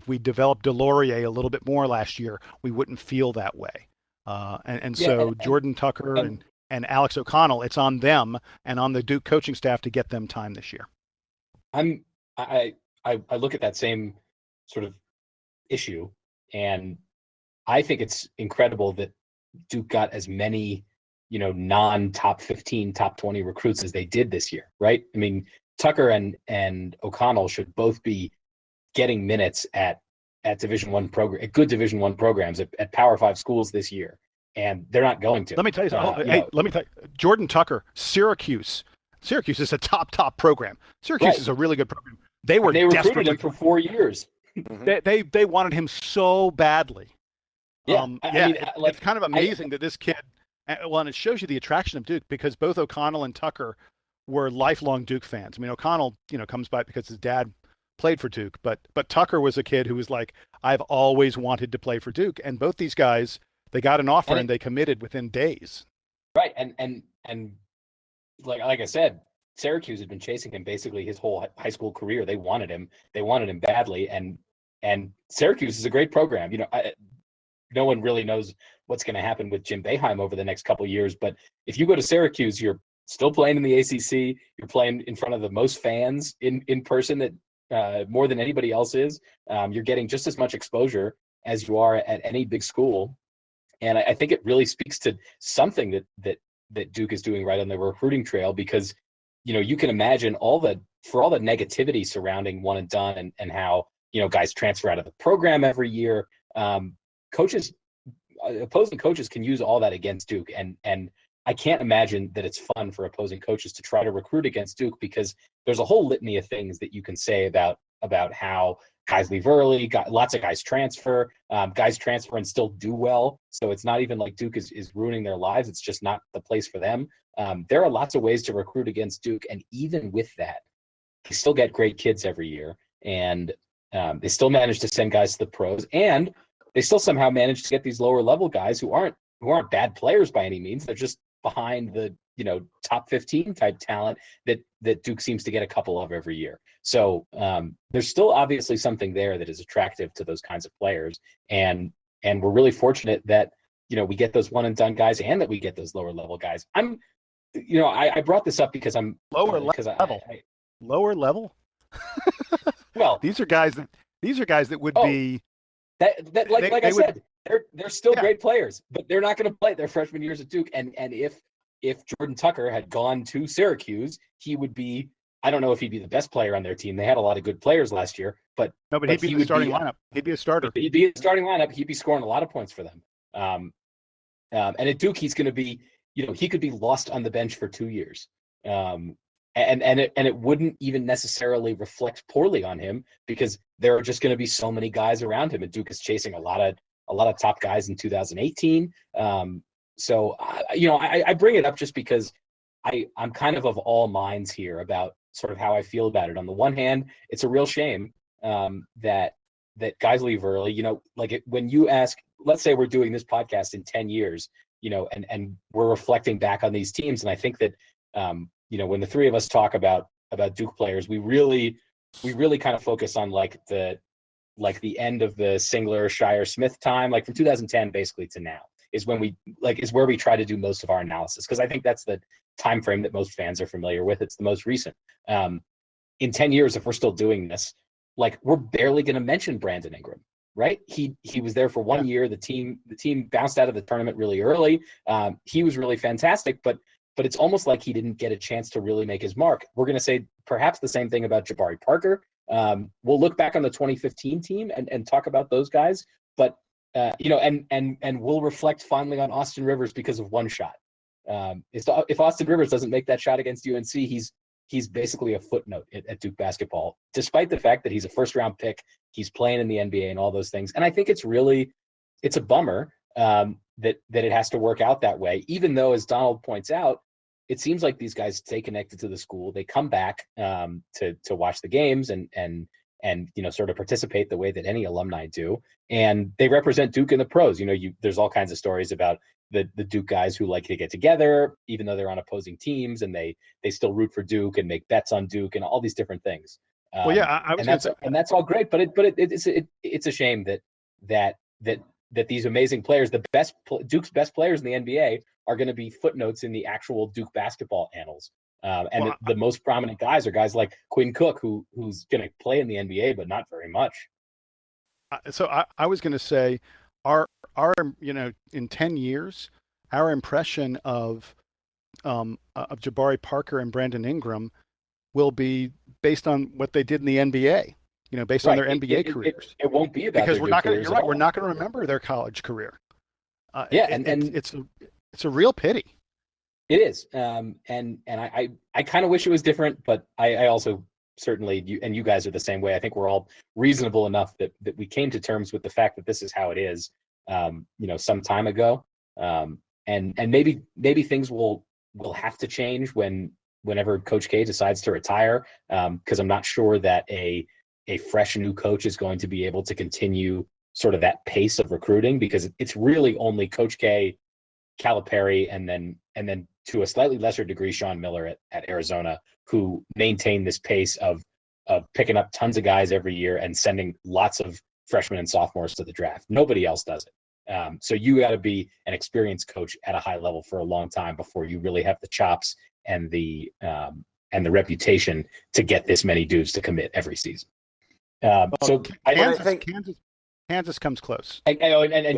Speaker 2: we developed DeLaurier a little bit more last year, we wouldn't feel that way. So Jordan Tucker and Alex O'Connell, it's on them and on the Duke coaching staff to get them time this year.
Speaker 1: I look at that same sort of issue, and I think it's incredible that Duke got as many, non-top 15, top 20 recruits as they did this year, right? I mean, Tucker and O'Connell should both be getting minutes at Division I program, at good Division I programs at Power 5 schools this year, and they're not going to.
Speaker 2: Let me tell you something. Let me tell you, Jordan Tucker, Syracuse is a top program. Syracuse is a really good program. They
Speaker 1: recruited him for 4 years.
Speaker 2: They wanted him so badly.
Speaker 1: Yeah,
Speaker 2: it's kind of amazing that this kid. And it shows you the attraction of Duke because both O'Connell and Tucker were lifelong Duke fans. I mean, O'Connell, comes by because his dad played for Duke, but Tucker was a kid who was like, I've always wanted to play for Duke. And both these guys, they got an offer and they committed within days.
Speaker 1: Right, and like I said, Syracuse had been chasing him basically his whole high school career. They wanted him badly, and Syracuse is a great program. No one really knows what's going to happen with Jim Boeheim over the next couple of years. But if you go to Syracuse, you're still playing in the ACC. You're playing in front of the most fans in person that more than anybody else is. You're getting just as much exposure as you are at any big school. And I think it really speaks to something that Duke is doing right on the recruiting trail, because, you can imagine all the negativity surrounding one and done and how, guys transfer out of the program every year. Opposing coaches can use all that against Duke, and I can't imagine that it's fun for opposing coaches to try to recruit against Duke, because there's a whole litany of things that you can say about how guys leave early, lots of guys transfer and still do well. So it's not even like Duke is ruining their lives. It's just not the place for them. There are lots of ways to recruit against Duke. And even with that, they still get great kids every year. And they still manage to send guys to the pros. And they still somehow manage to get these lower level guys who aren't bad players by any means. They're just behind the top 15 type talent that Duke seems to get a couple of every year. So there's still obviously something there that is attractive to those kinds of players, and we're really fortunate that we get those one and done guys, and that we get those lower level guys. I brought this up because I'm
Speaker 2: lower level.
Speaker 1: Well,
Speaker 2: these are guys that would be
Speaker 1: that like I said, they're still great players, but they're not going to play their freshman years at Duke. And if Jordan Tucker had gone to Syracuse, he would be, I don't know if he'd be the best player on their team. They had a lot of good players last year, but
Speaker 2: he'd be in the starting lineup. He'd be a starter.
Speaker 1: He'd be in the starting lineup. He'd be scoring a lot of points for them. And at Duke, he's going to be, he could be lost on the bench for 2 years. And it wouldn't even necessarily reflect poorly on him, because there are just going to be so many guys around him, and Duke is chasing a lot of top guys in 2018. So I bring it up just because I'm kind of all minds here about sort of how I feel about it. On the one hand, it's a real shame that guys leave early. When you ask, let's say we're doing this podcast in 10 years, and we're reflecting back on these teams, and I think that when the three of us talk about Duke players, we really kind of focus on the end of the Singler, Shire, Smith time, like from 2010 basically to now, is when is where we try to do most of our analysis, because I think that's the time frame that most fans are familiar with. It's the most recent. In 10 years, if we're still doing this, we're barely going to mention Brandon Ingram, right? He was there for 1 year. The team bounced out of the tournament really early. He was really fantastic, but it's almost like he didn't get a chance to really make his mark. We're going to say perhaps the same thing about Jabari Parker. We'll look back on the 2015 team and talk about those guys, but and we'll reflect fondly on Austin Rivers because of one shot. If Austin Rivers doesn't make that shot against UNC, he's basically a footnote at Duke basketball, despite the fact that he's a first-round pick, he's playing in the NBA and all those things. And I think it's a bummer that it has to work out that way, even though, as Donald points out, it seems like these guys stay connected to the school. They come back to watch the games and sort of participate the way that any alumni do, and they represent Duke in the pros. There's all kinds of stories about the Duke guys who like to get together, even though they're on opposing teams, and they still root for Duke and make bets on Duke and all these different things. That's all great, but it's a shame that these amazing players, Duke's best players in the NBA, are going to be footnotes in the actual Duke basketball annals. The most prominent guys are guys like Quinn Cook, who's going to play in the NBA, but not very much.
Speaker 2: So I was going to say, our in 10 years, our impression of Jabari Parker and Brandon Ingram will be based on what they did in the NBA. Based on their NBA careers.
Speaker 1: It won't be about
Speaker 2: because we're not going to. You're right. We're not going to remember their college career. It's a real pity.
Speaker 1: It is, and I kind of wish it was different, but I also certainly, you guys are the same way. I think we're all reasonable enough that we came to terms with the fact that this is how it is, some time ago, and maybe things will have to change whenever Coach K decides to retire, because I'm not sure that a fresh new coach is going to be able to continue sort of that pace of recruiting, because it's really only Coach K, Calipari, and then to a slightly lesser degree Sean Miller at Arizona, who maintain this pace of picking up tons of guys every year and sending lots of freshmen and sophomores to the draft. Nobody else does it. So you got to be an experienced coach at a high level for a long time before you really have the chops and the reputation to get this many dudes to commit every season.
Speaker 2: Kansas comes close.
Speaker 1: And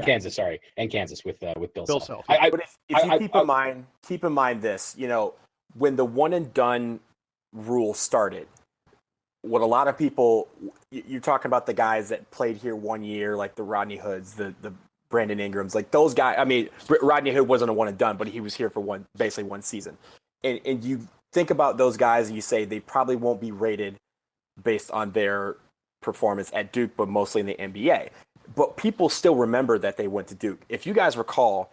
Speaker 1: Kansas, sorry, and Kansas with Bill Self.
Speaker 3: But if you keep in mind this, when the one and done rule started, what a lot of people, you're talking about the guys that played here 1 year, like the Rodney Hoods, the Brandon Ingram's, like those guys. I mean, Rodney Hood wasn't a one and done, but he was here for basically one season. And you think about those guys and you say they probably won't be rated based on their performance at Duke, but mostly in the NBA. But people still remember that they went to Duke. If you guys recall,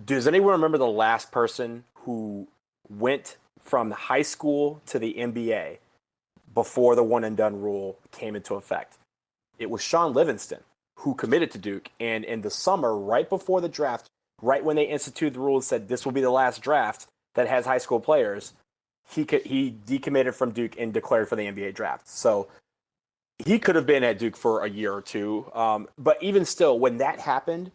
Speaker 3: does anyone remember the last person who went from high school to the NBA before the one and done rule came into effect? It was Sean Livingston, who committed to Duke. And in the summer, right before the draft, right when they instituted the rule and said this will be the last draft that has high school players, he decommitted from Duke and declared for the NBA draft. So he could have been at Duke for a year or two. But even still, when that happened,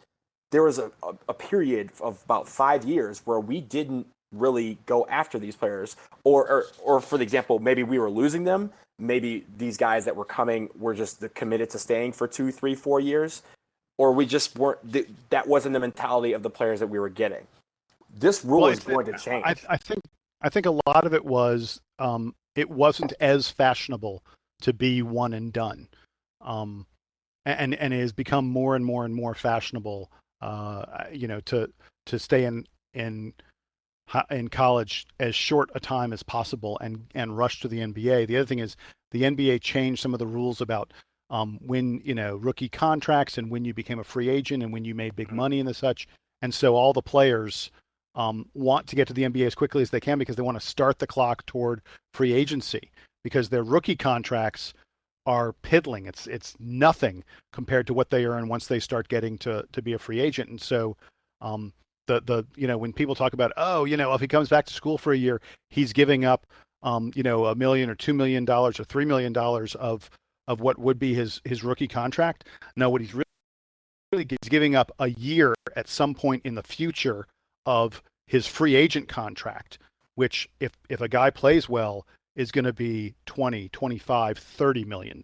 Speaker 3: there was a period of about 5 years where we didn't really go after these players. Or for the example, maybe we were losing them. Maybe these guys that were coming were just committed to staying for 2, 3, 4 years. Or we just weren't, that wasn't the mentality of the players that we were getting. This rule is going to change.
Speaker 2: I think a lot of it was it wasn't as fashionable to be one and done, and it has become more and more and more fashionable, to stay in college as short a time as possible and rush to the NBA. The other thing is the NBA changed some of the rules about when rookie contracts and when you became a free agent and when you made big money and the such, and so all the players want to get to the NBA as quickly as they can because they want to start the clock toward free agency because their rookie contracts are piddling. It's nothing compared to what they earn once they start getting to be a free agent. And so when people talk about, if he comes back to school for a year, he's giving up $1 million or $2 million or $3 million of what would be his rookie contract. No, what he's really he's giving up a year at some point in the future of his free agent contract, which if a guy plays well is going to be 20, 25, $30 million.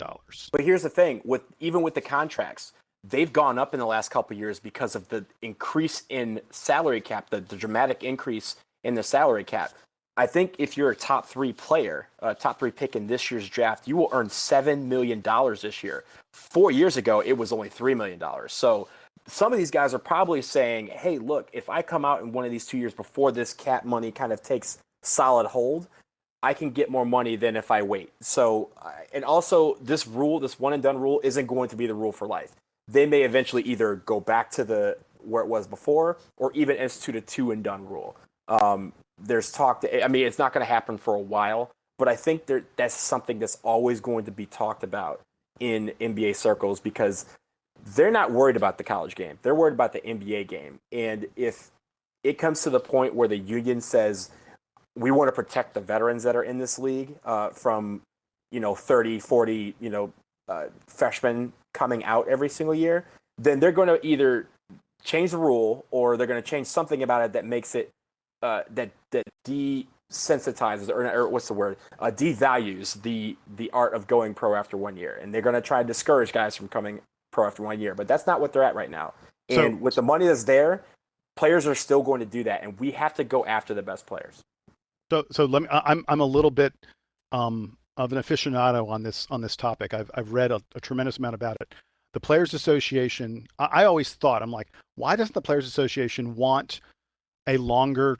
Speaker 3: But here's the thing, even with the contracts, they've gone up in the last couple of years because of the increase in salary cap, the dramatic increase in the salary cap. I think if you're a top 3 player, top 3 pick in this year's draft, you will earn $7 million this year. 4 years ago, it was only $3 million. So some of these guys are probably saying, hey, look, if I come out in one of these 2 years before this cap money kind of takes solid hold, I can get more money than if I wait. So, and also this rule, this one and done rule isn't going to be the rule for life. They may eventually either go back to where it was before or even institute a 2 and done rule. There's talk, it's not going to happen for a while, but I think that's something that's always going to be talked about in NBA circles because they're not worried about the college game. They're worried about the NBA game. And if it comes to the point where the union says, we want to protect the veterans that are in this league from, 30, 40, freshmen coming out every single year, then they're going to either change the rule or they're going to change something about it that makes it that desensitizes or what's the word, devalues the art of going pro after 1 year. And they're going to try to discourage guys from coming pro after 1 year, but that's not what they're at right now. And with the money that's there, players are still going to do that, and we have to go after the best players.
Speaker 2: So let me. I'm a little bit of an aficionado on this topic. I've read a tremendous amount about it. The Players Association. I always thought, I'm like, why doesn't the Players Association want a longer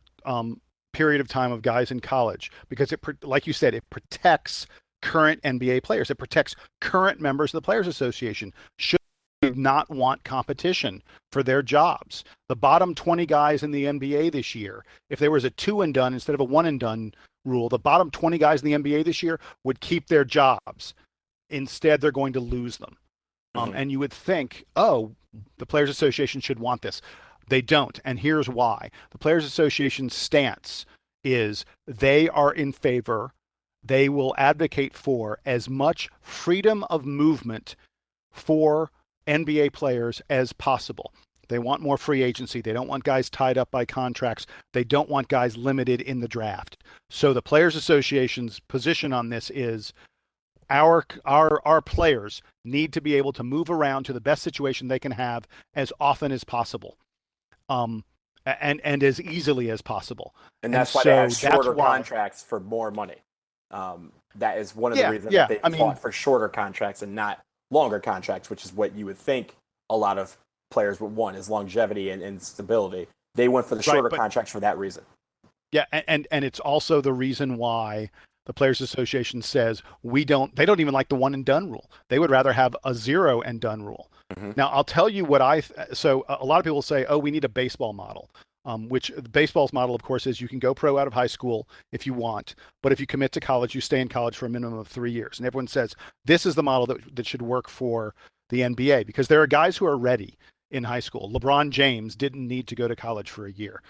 Speaker 2: period of time of guys in college? Because like you said, it protects current NBA players. It protects current members of the Players Association. Should not want competition for their jobs. The bottom 20 guys in the NBA this year, if there was a 2 and done instead of a 1 and done rule, the bottom 20 guys in the NBA this year would keep their jobs. Instead, they're going to lose them. And you would think, the Players Association should want this. They don't. And here's why. The Players Association's stance is they are in favor, they will advocate for as much freedom of movement for NBA players as possible. They want more free agency. They don't want guys tied up by contracts. They don't want guys limited in the draft. So the Players Association's position on this is our players need to be able to move around to the best situation they can have as often as possible, and as easily as possible.
Speaker 3: And that's why they have shorter contracts for more money. That is one of the reasons that they fought for shorter contracts and not longer contracts, which is what you would think a lot of players would want is longevity and stability. They went for the shorter contracts for that reason.
Speaker 2: Yeah, and it's also the reason why the Players Association says they don't even like the one and done rule. They would rather have a 0 and done rule. Mm-hmm. Now, I'll tell you what so a lot of people say, oh, we need a baseball model, which the baseball's model, of course, is you can go pro out of high school if you want, but if you commit to college, you stay in college for a minimum of 3 years. And everyone says this is the model that should work for the NBA, because there are guys who are ready in high school. LeBron James didn't need to go to college for a year.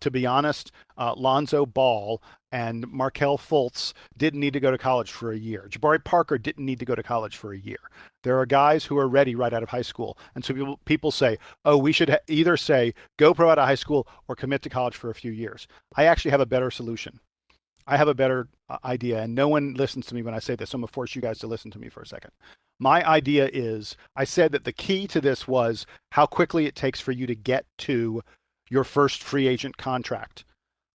Speaker 2: To be honest, Lonzo Ball and Markelle Fultz didn't need to go to college for a year. Jabari Parker didn't need to go to college for a year. There are guys who are ready right out of high school. And so people say, oh, we should either say go pro out of high school or commit to college for a few years. I actually have a better solution. I have a better idea, and no one listens to me when I say this, so I'm going to force you guys to listen to me for a second. My idea is, I said that the key to this was how quickly it takes for you to get to your first free agent contract.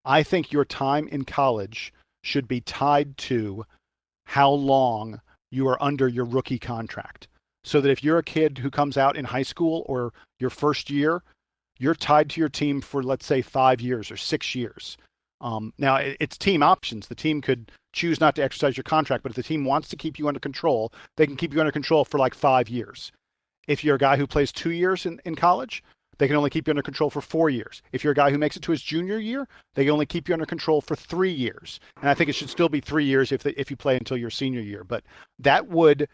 Speaker 2: I think your time in college should be tied to how long you are under your rookie contract. So that if you're a kid who comes out in high school or your first year, you're tied to your team for, let's say, 5 years or 6 years. Now, it's team options. The team could choose not to exercise your contract, but if the team wants to keep you under control, they can keep you under control for like 5 years. If you're a guy who plays 2 years in college, they can only keep you under control for 4 years. If you're a guy who makes it to his junior year, they can only keep you under control for 3 years. And I think it should still be 3 years if you play until your senior year. But that would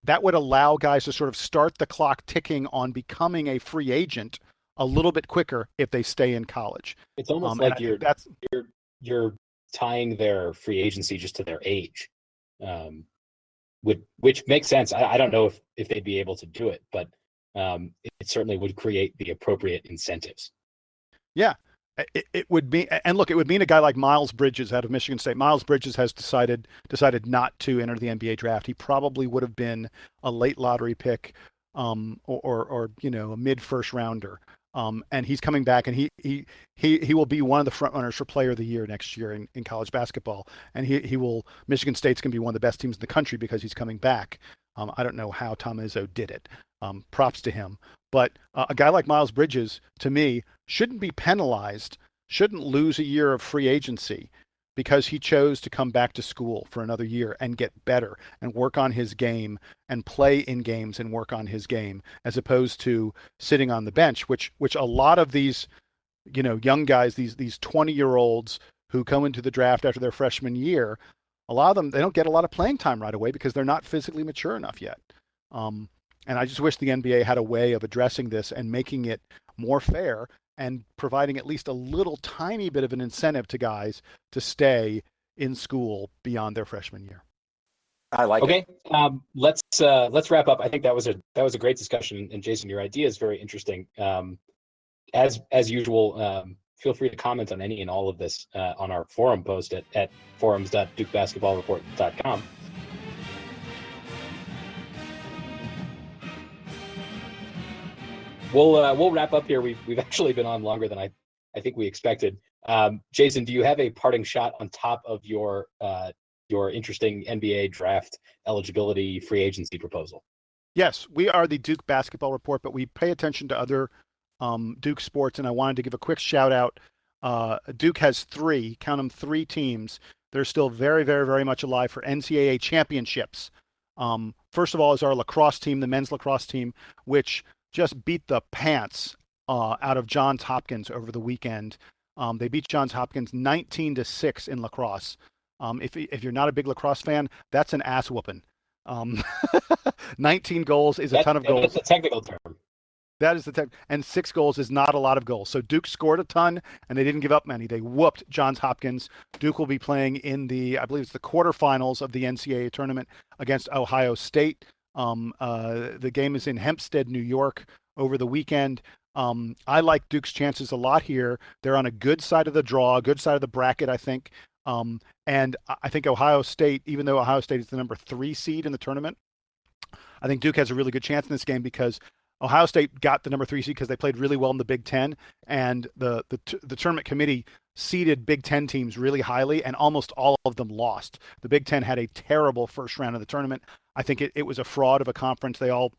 Speaker 2: allow guys to sort of start the clock ticking on becoming a free agent a little bit quicker if they stay in college.
Speaker 1: It's almost like you're tying their free agency just to their age, which makes sense. I don't know if they'd be able to do it, but it certainly would create the appropriate incentives. Yeah,
Speaker 2: it would be, and look, it would mean a guy like Miles Bridges out of Michigan State. Miles Bridges has decided not to enter the NBA draft. He probably would have been a late lottery pick, or a mid first rounder. And he's coming back, and he will be one of the front runners for Player of the Year next year in college basketball. And Michigan State's going to be one of the best teams in the country because he's coming back. I don't know how Tom Izzo did it. Props to him. But a guy like Miles Bridges, to me, shouldn't be penalized, shouldn't lose a year of free agency because he chose to come back to school for another year and get better and work on his game and play in games and work on his game, as opposed to sitting on the bench, which a lot of these, young guys, these 20-year-olds who come into the draft after their freshman year, a lot of them, they don't get a lot of playing time right away because they're not physically mature enough yet. And I just wish the NBA had a way of addressing this and making it more fair and providing at least a little tiny bit of an incentive to guys to stay in school beyond their freshman year.
Speaker 3: I like it.
Speaker 1: Okay, let's wrap up. I think that was a great discussion, and Jason, your idea is very interesting. As usual, feel free to comment on any and all of this on our forum post at forums.dukebasketballreport.com. We'll wrap up here. We've actually been on longer than I think we expected. Jason, do you have a parting shot on top of your interesting NBA draft eligibility free agency proposal?
Speaker 2: Yes, we are the Duke Basketball Report, but we pay attention to other Duke sports, and I wanted to give a quick shout out. Duke has three teams that are still very, very, very much alive for NCAA championships. First of all is our lacrosse team, the men's lacrosse team, which just beat the pants out of Johns Hopkins over the weekend. They beat Johns Hopkins 19-6 in lacrosse. If you're not a big lacrosse fan, that's an ass whooping. 19 goals is a ton of goals.
Speaker 1: That's a technical term.
Speaker 2: That is and 6 goals is not a lot of goals. So Duke scored a ton, and they didn't give up many. They whooped Johns Hopkins. Duke will be playing in I believe it's the quarterfinals of the NCAA tournament against Ohio State. The game is in Hempstead, New York over the weekend. I like Duke's chances a lot here. They're on a good side of the draw, good side of the bracket, I think. And I think Ohio State, even though Ohio State is the number 3 seed in the tournament, I think Duke has a really good chance in this game because Ohio State got the number 3 seed because they played really well in the Big Ten, and the tournament committee seeded Big Ten teams really highly, and almost all of them lost. The Big Ten had a terrible first round of the tournament. I think it was a fraud of a conference. They all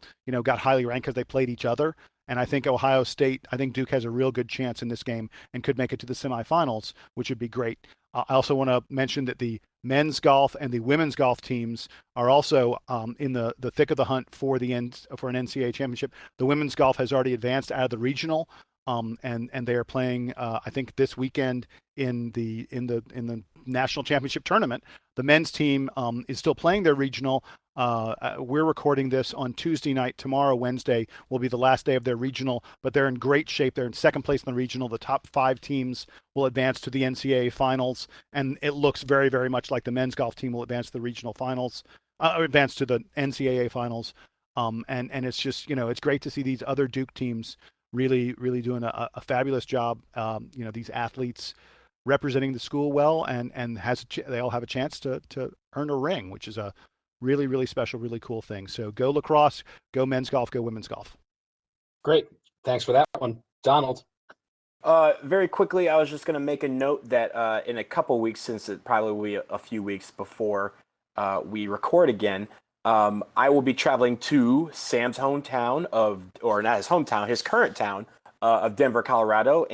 Speaker 2: got highly ranked because they played each other, And I think Duke has a real good chance in this game and could make it to the semifinals, which would be great. I also want to mention that the men's golf and the women's golf teams are also in the thick of the hunt for an NCAA championship. The women's golf has already advanced out of the regional, and they are playing I think this weekend in the national championship tournament. The men's team is still playing their regional. We're recording this on Tuesday night. Tomorrow, Wednesday, will be the last day of their regional, but they're in great shape. They're in second place in the regional. The top 5 teams will advance to the NCAA finals, and it looks very, very much like the men's golf team will advance to the regional finals, or advance to the NCAA finals. And it's just, it's great to see these other Duke teams really, really doing a fabulous job. These athletes representing the school well, and they all have a chance to earn a ring, which is a really, really special, really cool thing. So go lacrosse, go men's golf, go women's golf.
Speaker 1: Great. Thanks for that one. Donald.
Speaker 3: Very quickly, I was just going to make a note that in a couple weeks, since it probably will be a few weeks before we record again, I will be traveling to Sam's hometown or not his hometown, his current town of Denver, Colorado.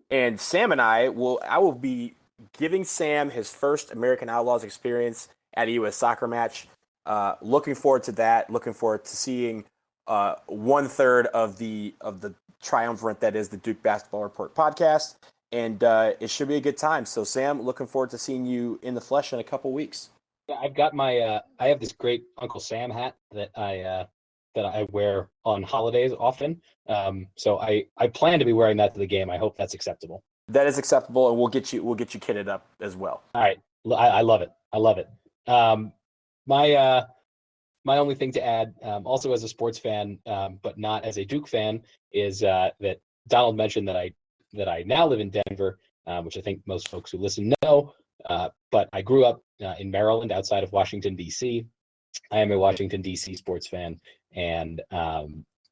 Speaker 3: And Sam and I will be giving Sam his first American Outlaws experience at a U.S. soccer match. Looking forward to that. Looking forward to seeing 1/3 of the triumvirate that is the Duke Basketball Report podcast. And it should be a good time. So, Sam, looking forward to seeing you in the flesh in a couple weeks.
Speaker 1: Yeah, I've got I have this great Uncle Sam hat that I wear on holidays often. So I plan to be wearing that to the game. I hope that's acceptable.
Speaker 3: That is acceptable, and we'll get you kitted up as well.
Speaker 1: All right. I love it. I love it. My only thing to add, also as a sports fan, but not as a Duke fan, is that Donald mentioned that I now live in Denver, which I think most folks who listen know. But I grew up in Maryland, outside of Washington, D.C. I am a Washington, D.C. sports fan, and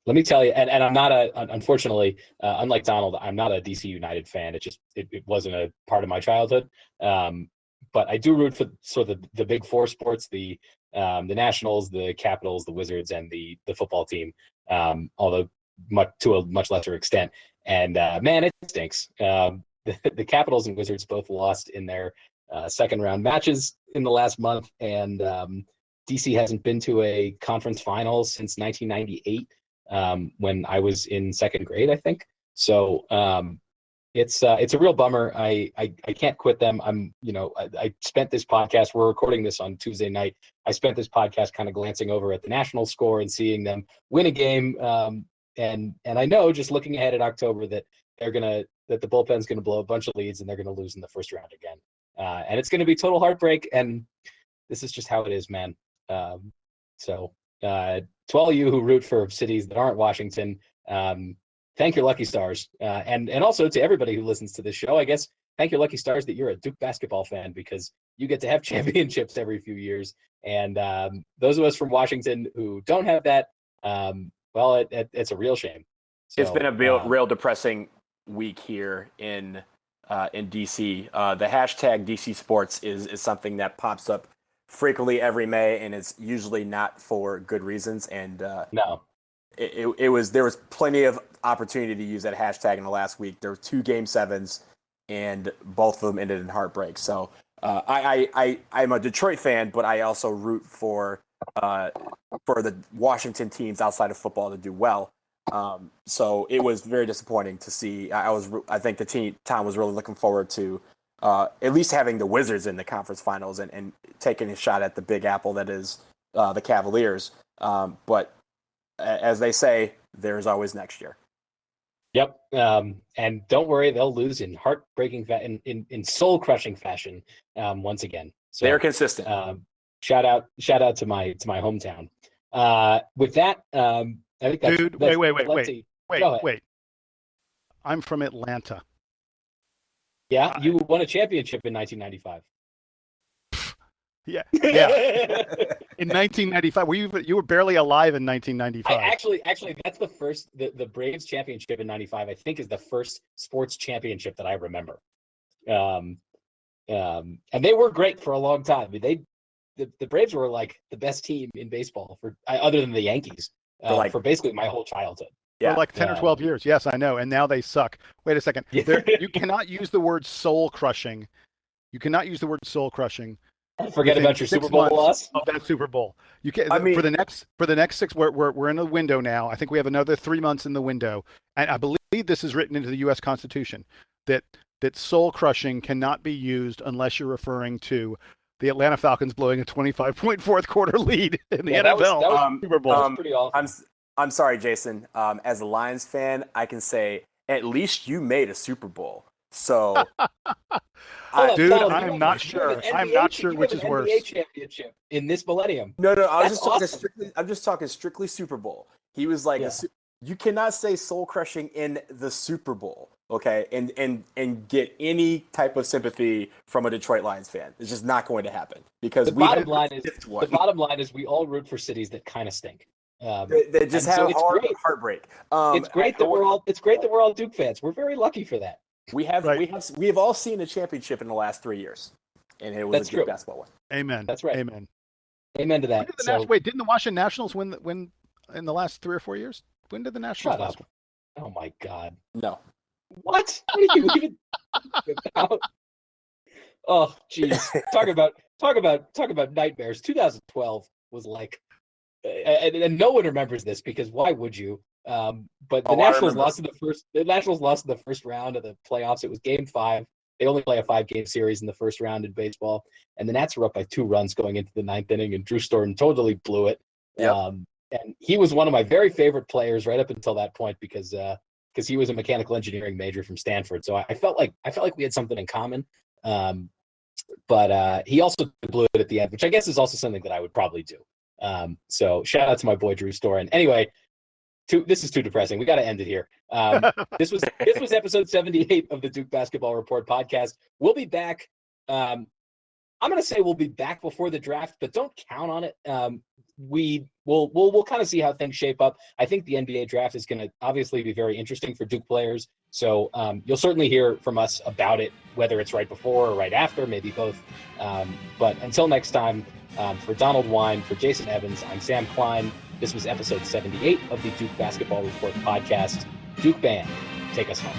Speaker 1: let me tell you, and I'm not unfortunately, unlike Donald, I'm not a DC United fan. It wasn't a part of my childhood. But I do root for sort of the big 4 sports, the Nationals, the Capitals, the Wizards, and the football team, although to a much lesser extent. And man, it stinks. The Capitals and Wizards both lost in their second round matches in the last month, and DC hasn't been to a conference final since 1998, when I was in second grade, I think. So it's a real bummer. I can't quit them. I spent this podcast, we're recording this on Tuesday night. I spent this podcast kind of glancing over at the national score and seeing them win a game. And I know, just looking ahead at October, that that the bullpen's going to blow a bunch of leads and they're going to lose in the first round again. And it's going to be total heartbreak. And this is just how it is, man. So to all you who root for cities that aren't Washington, thank your lucky stars. And also to everybody who listens to this show, I guess, thank your lucky stars that you're a Duke basketball fan, because you get to have championships every few years. And those of us from Washington who don't have that, well, it's a real shame. So,
Speaker 3: it's been a real depressing week here in DC. The hashtag DC Sports is something that pops up frequently every May, and it's usually not for good reasons. And
Speaker 1: no,
Speaker 3: there was plenty of opportunity to use that hashtag in the last week. There were 2 Game 7s, and both of them ended in heartbreak. So I'm a Detroit fan, but I also root for the Washington teams outside of football to do well. So it was very disappointing to see. I think the town was really looking forward to at least having the Wizards in the conference finals and taking a shot at the Big Apple that is the Cavaliers. But as they say, there's always next year.
Speaker 1: Yep. And don't worry, they'll lose in heartbreaking in soul crushing fashion once again. So
Speaker 3: they're consistent.
Speaker 1: Shout out to my hometown. With that, I think that's,
Speaker 2: dude.
Speaker 1: that's
Speaker 2: Wait. I'm from Atlanta.
Speaker 1: Yeah, you won a championship in 1995.
Speaker 2: Yeah. In 1995, you were barely alive in 1995.
Speaker 1: Actually, that's the first. The Braves championship in '95, I think, is the first sports championship that I remember. And they were great for a long time. I mean, the Braves were like the best team in baseball other than the Yankees for basically my whole childhood.
Speaker 3: Yeah.
Speaker 2: For like 10 or 12 years. Yes, I know. And now they suck. Wait a second.
Speaker 1: Yeah.
Speaker 2: You cannot use the word soul crushing. You cannot use the word soul crushing.
Speaker 1: Forget
Speaker 2: within
Speaker 1: about your
Speaker 2: 6
Speaker 1: Super Bowl
Speaker 2: months
Speaker 1: loss.
Speaker 2: of that Super Bowl. You can
Speaker 3: I mean-
Speaker 2: for the next 6. We're in a window now. I think we have another 3 months in the window, and I believe this is written into the U.S. Constitution that soul crushing cannot be used unless you're referring to the Atlanta Falcons blowing a 25-point fourth quarter lead in the NFL
Speaker 1: that was
Speaker 2: Super Bowl.
Speaker 1: That was pretty awful.
Speaker 3: I'm sorry, Jason. As a Lions fan, I can say at least you made a Super Bowl. So,
Speaker 2: Dude,
Speaker 1: Colin,
Speaker 2: I'm not sure. I'm not sure which is worse.
Speaker 1: NBA championship in this millennium.
Speaker 3: No, I was
Speaker 1: That's
Speaker 3: just talking
Speaker 1: awesome.
Speaker 3: strictly. I'm just talking strictly Super Bowl. He was like,
Speaker 1: Yeah.
Speaker 3: you cannot say soul crushing in the Super Bowl, okay, and get any type of sympathy from a Detroit Lions fan. It's just not going to happen because
Speaker 1: The bottom line is we all root for cities that kind of stink.
Speaker 3: They just
Speaker 1: and so
Speaker 3: have
Speaker 1: it's great.
Speaker 3: heartbreak.
Speaker 1: It's great that we're all Duke fans. We're very lucky for that.
Speaker 3: We have all seen a championship in the last 3 years, and it was
Speaker 1: That's
Speaker 3: a good
Speaker 1: true.
Speaker 3: basketball one.
Speaker 2: Amen.
Speaker 1: That's right.
Speaker 2: Amen.
Speaker 1: Amen to that.
Speaker 2: Didn't the Washington Nationals win in the last 3 or 4 years? When did the Nationals
Speaker 1: Shut
Speaker 2: last
Speaker 1: up. Oh my God.
Speaker 3: No,
Speaker 1: What? What are you even talking about? Oh, jeez. Talk about nightmares. 2012 was like, and no one remembers this because why would you? But the Nationals lost in the first round of the playoffs. It was Game 5. They only play a 5-game series in the first round in baseball, and the Nats were up by 2 runs going into the 9th inning, and Drew Storen totally blew it.
Speaker 3: Yep.
Speaker 1: And he was one of my very favorite players right up until that point because he was a mechanical engineering major from Stanford. So I felt like we had something in common. But he also blew it at the end, which I guess is also something that I would probably do. So shout out to my boy Drew Storen. Anyway, this is too depressing. We got to end it here. This was episode 78 of the Duke Basketball Report podcast. We'll be back. I'm going to say we'll be back before the draft, but don't count on it. We'll kind of see how things shape up. I think the NBA draft is going to obviously be very interesting for Duke players. So you'll certainly hear from us about it, whether it's right before or right after, maybe both. But until next time, for Donald Wine, for Jason Evans, I'm Sam Klein. This was episode 78 of the Duke Basketball Report podcast. Duke Band, take us home.